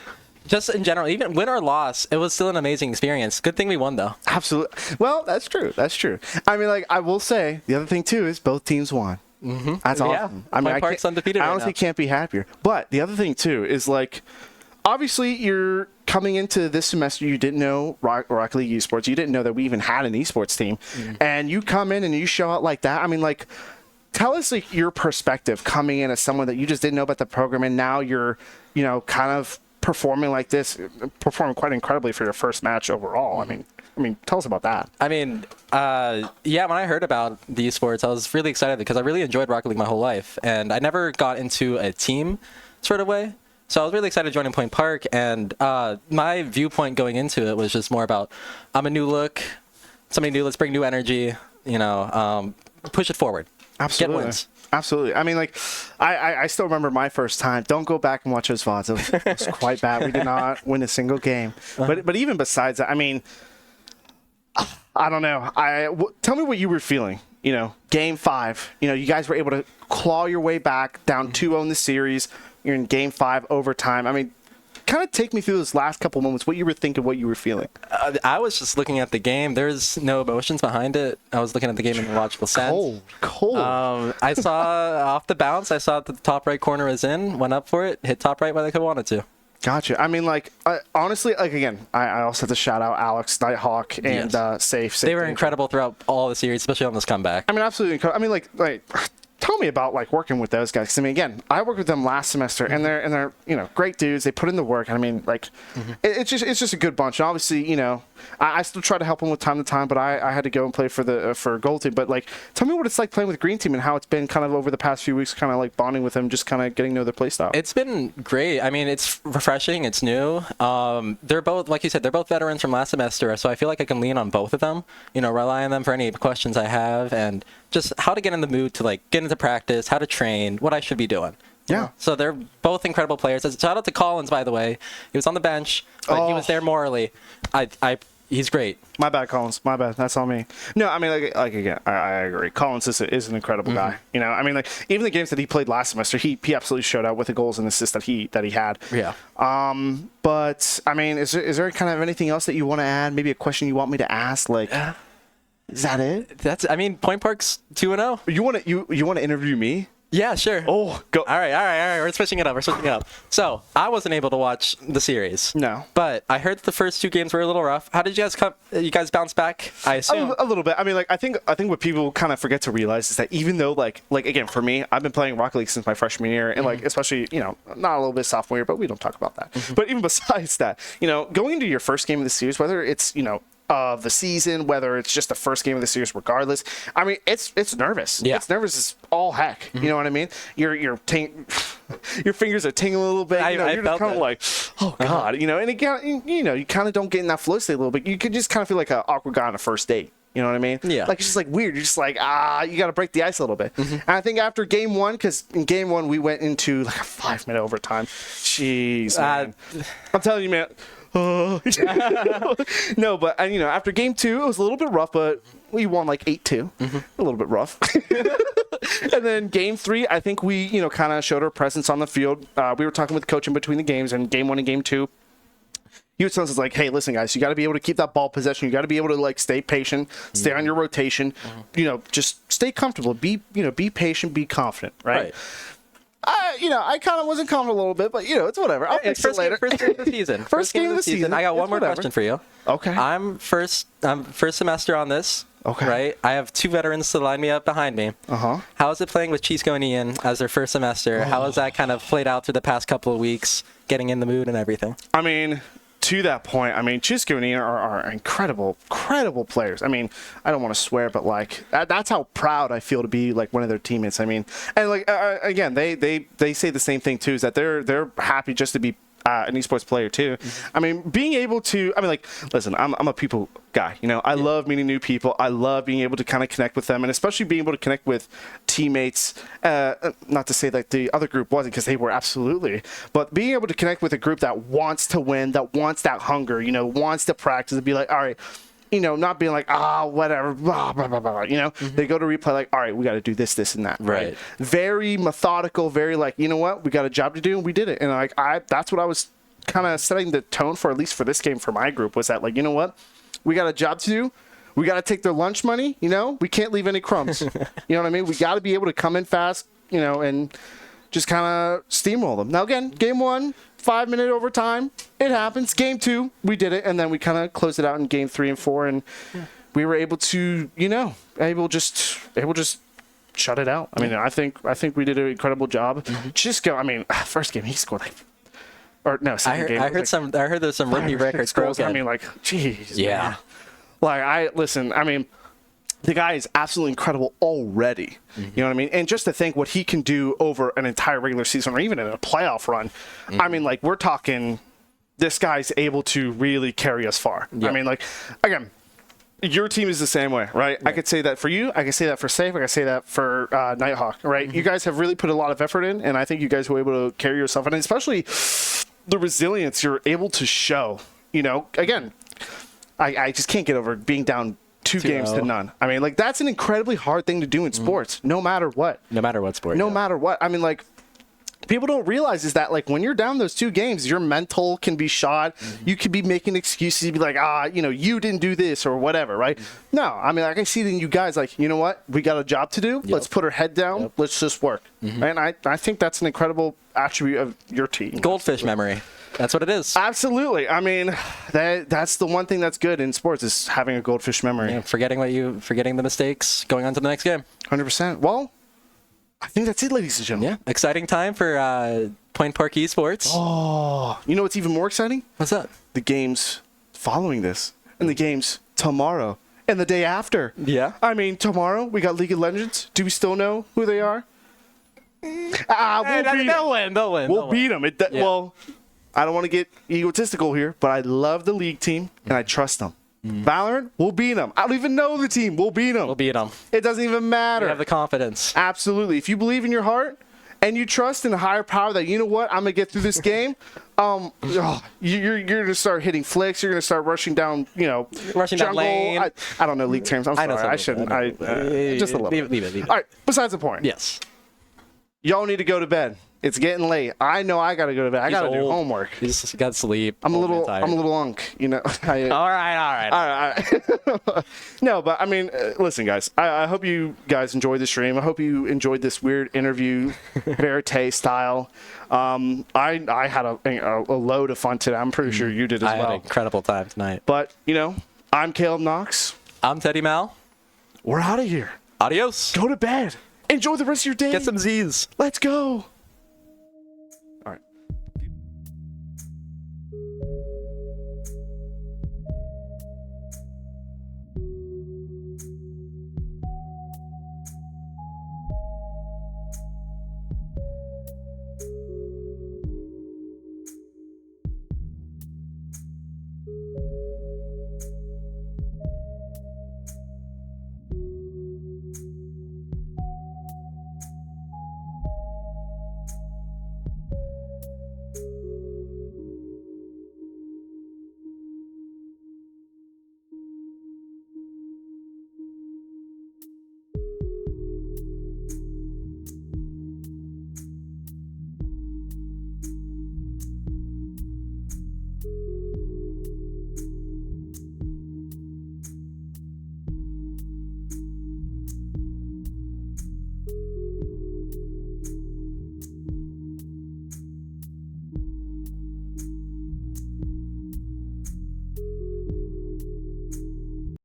just in general, even win or loss, it was still an amazing experience. Good thing we won, though. Absolutely. Well, that's true. That's true. I mean, like, I will say, the other thing, too, is both teams won. Mm-hmm. That's awesome. I mean, Park's undefeated I honestly can't be happier. But the other thing, too, is, like, obviously, you're coming into this semester, you didn't know Rocket League Esports. You didn't know that we even had an esports team. Mm-hmm. And you come in and you show out like that. I mean, like, tell us like, your perspective coming in as someone that you just didn't know about the program, and now you're, kind of performing like this, performing quite incredibly for your first match overall. Mm-hmm. I mean, tell us about that. I mean, when I heard about the esports, I was really excited because I really enjoyed Rocket League my whole life. And I never got into a team sort of way. So I was really excited joining Point Park, and my viewpoint going into it was just more about, I'm a new look, somebody new, let's bring new energy, push it forward. Absolutely. Get wins. Absolutely. I mean, like, I still remember my first time. Don't go back and watch those VODs. It was quite bad. We did not win a single game. But even besides that, I mean, I don't know. Tell me what you were feeling. Game 5. You guys were able to claw your way back, down 2-0 in the series. You're in game 5 overtime. I mean, kind of take me through those last couple moments, what you were thinking, what you were feeling. I was just looking at the game. There's no emotions behind it. I was looking at the game in a logical sense. Cold. I saw off the bounce, I saw that the top right corner was in, went up for it, hit top right when I could wanted to. Gotcha. I mean, like, honestly, like, again, I also have to shout out Alex, Nighthawk, and Safe. They were incredible throughout all the series, especially on this comeback. I mean, absolutely incredible. I mean, like tell me about like working with those guys. 'Cause, I mean, again, I worked with them last semester, and they're great dudes. They put in the work. I mean, like, it's just a good bunch. And obviously, I still try to help them with time to time, but I had to go and play for Gold Team. But like, tell me what it's like playing with Green Team and how it's been kind of over the past few weeks, kind of like bonding with them, just kind of getting to know their play style. It's been great. I mean, it's refreshing. It's new. They're both, like you said, they're both veterans from last semester, so I feel like I can lean on both of them. Rely on them for any questions I have, and just how to get in the mood to like get into practice, how to train, what I should be doing. Yeah. So they're both incredible players. Shout out to Collins, by the way. He was on the bench, but he was there morally. He's great. My bad, Collins. My bad. That's on me. No, I mean, like again, I agree. Collins is an incredible guy. I mean, like, even the games that he played last semester, he absolutely showed out with the goals and assists that he had. Yeah. But I mean, is there kind of anything else that you want to add? Maybe a question you want me to ask? Like, is that it? I mean, Point Park's 2-0. You want to interview me? Yeah, sure. Oh, go. All right. We're switching it up. So, I wasn't able to watch the series. No. But I heard that the first 2 games were a little rough. How did you guys come? You guys bounce back? I assume. A little bit. I mean, like, I think what people kind of forget to realize is that even though, like again, for me, I've been playing Rocket League since my freshman year, and like, especially, not a little bit sophomore year, but we don't talk about that. But even besides that, going into your first game of the series, whether it's, of the season, whether it's just the first game of the series, regardless. I mean, it's nervous. Yeah. It's nervous as all heck. You know what I mean? Your fingers are tingling a little bit. You're just kind of like, oh God, and again, you kind of don't get in that flow state a little bit. You could just kind of feel like an awkward guy on a first date. You know what I mean? Yeah. Like, it's just like weird. You're just like, you got to break the ice a little bit. And I think after game 1, because in game 1 we went into like a 5-minute overtime. Jeez, man. I'm telling you, man. No, but after game 2, it was a little bit rough, but we won like 8-2. A little bit rough. And then game 3, I think we, kind of showed our presence on the field. We were talking with the coach in between the games, and game 1 and game 2, he was telling us like, hey, listen, guys, you got to be able to keep that ball possession. You got to be able to like stay patient, stay on your rotation. You know, just stay comfortable. Be patient. Be confident. Right. I kind of wasn't confident a little bit, but it's whatever. I'll fix it later. First game of the season. First game of the season. I got one more whatever. question for you. Okay. I'm first semester on this. Okay. Right. I have 2 veterans to line me up behind me. How is it playing with Chisco and Ian as their first semester? How has that kind of played out through the past couple of weeks, getting in the mood and everything? I mean, to that point, I mean, Chisco and Ian are incredible players. I mean, I don't want to swear, but like that's how proud I feel to be like one of their teammates. I mean, and like again, they say the same thing too, is that they're happy just to be an esports player too. I mean, being able to, like, listen, I'm a people guy. I love meeting new people. I love being able to kind of connect with them, and especially being able to connect with teammates. Not to say that the other group wasn't, because they were absolutely, but being able to connect with a group that wants to win, that wants that hunger, wants to practice, and be like, all right. Not being like, whatever, blah, blah, blah, blah, They go to replay like, all right, we got to do this, this, and that. Right. Very methodical, very like, you know what? We got a job to do, and we did it. And like, that's what I was kind of setting the tone for, at least for this game for my group, was that like, you know what? We got a job to do. We got to take their lunch money, We can't leave any crumbs. You know what I mean? We got to be able to come in fast, and just kind of steamroll them. Now, again, game 1, 5-minute overtime. It happens. Game 2, we did it, and then we kind of closed it out in game 3 and 4, and we were able to, able just shut it out. I mean, I think we did an incredible job. Chisco, I mean, first game he scored like, or no, second game. I heard there's some rookie records broken. I mean, like, jeez. Yeah. Man. Like, listen. I mean, the guy is absolutely incredible already. You know what I mean? And just to think what he can do over an entire regular season or even in a playoff run, I mean, like, we're talking, this guy's able to really carry us far. Yep. I mean, like, again, your team is the same way, right? Yep. I could say that for you. I could say that for Safe. I could say that for Nighthawk, right? You guys have really put a lot of effort in, and I think you guys were able to carry yourself, and especially the resilience you're able to show. Again, I just can't get over being down 2 games to none. I mean, like, that's an incredibly hard thing to do in sports, no matter what. No matter what sport. No matter what. I mean, like, people don't realize is that, like, when you're down those 2 games, your mental can be shot. You could be making excuses, be like, you didn't do this or whatever, right? No, I mean, like, I see it in you guys, like, you know what? We got a job to do. Yep. Let's put our head down. Yep. Let's just work. And I think that's an incredible attribute of your team. Goldfish memory. That's what it is. Absolutely. I mean, that's the one thing that's good in sports, is having a goldfish memory. Yeah, forgetting the mistakes, going on to the next game. 100%. Well, I think that's it, ladies and gentlemen. Yeah. Exciting time for Point Park Esports. Oh, you know what's even more exciting? What's that? The games following this, and the games tomorrow, and the day after. Yeah. I mean, tomorrow we got League of Legends. Do we still know who they are? They'll win. We'll beat them. Well, I don't want to get egotistical here, but I love the League team, and I trust them. Valorant, we'll beat them. I don't even know the team. We'll beat them. We'll beat them. It doesn't even matter. We have the confidence. Absolutely. If you believe in your heart and you trust in a higher power that, you know what, I'm going to get through this game, you're going to start hitting flicks. You're going to start rushing down, rushing jungle. down lane. I don't know League terms. I'm sorry. I shouldn't. Just a little. Leave it. All right. Besides the point. Yes. Y'all need to go to bed. It's getting late. I know I got to go to bed. I got to do homework. He's got sleep. I'm a little unk, All right. No, but I mean, listen, guys. I hope you guys enjoyed the stream. I hope you enjoyed this weird interview, verite style. I had a load of fun today. I'm pretty sure you did as well. I had an incredible time tonight. But I'm Caleb Knox. I'm Teddy Mal. We're out of here. Adios. Go to bed. Enjoy the rest of your day. Get some Z's. Let's go.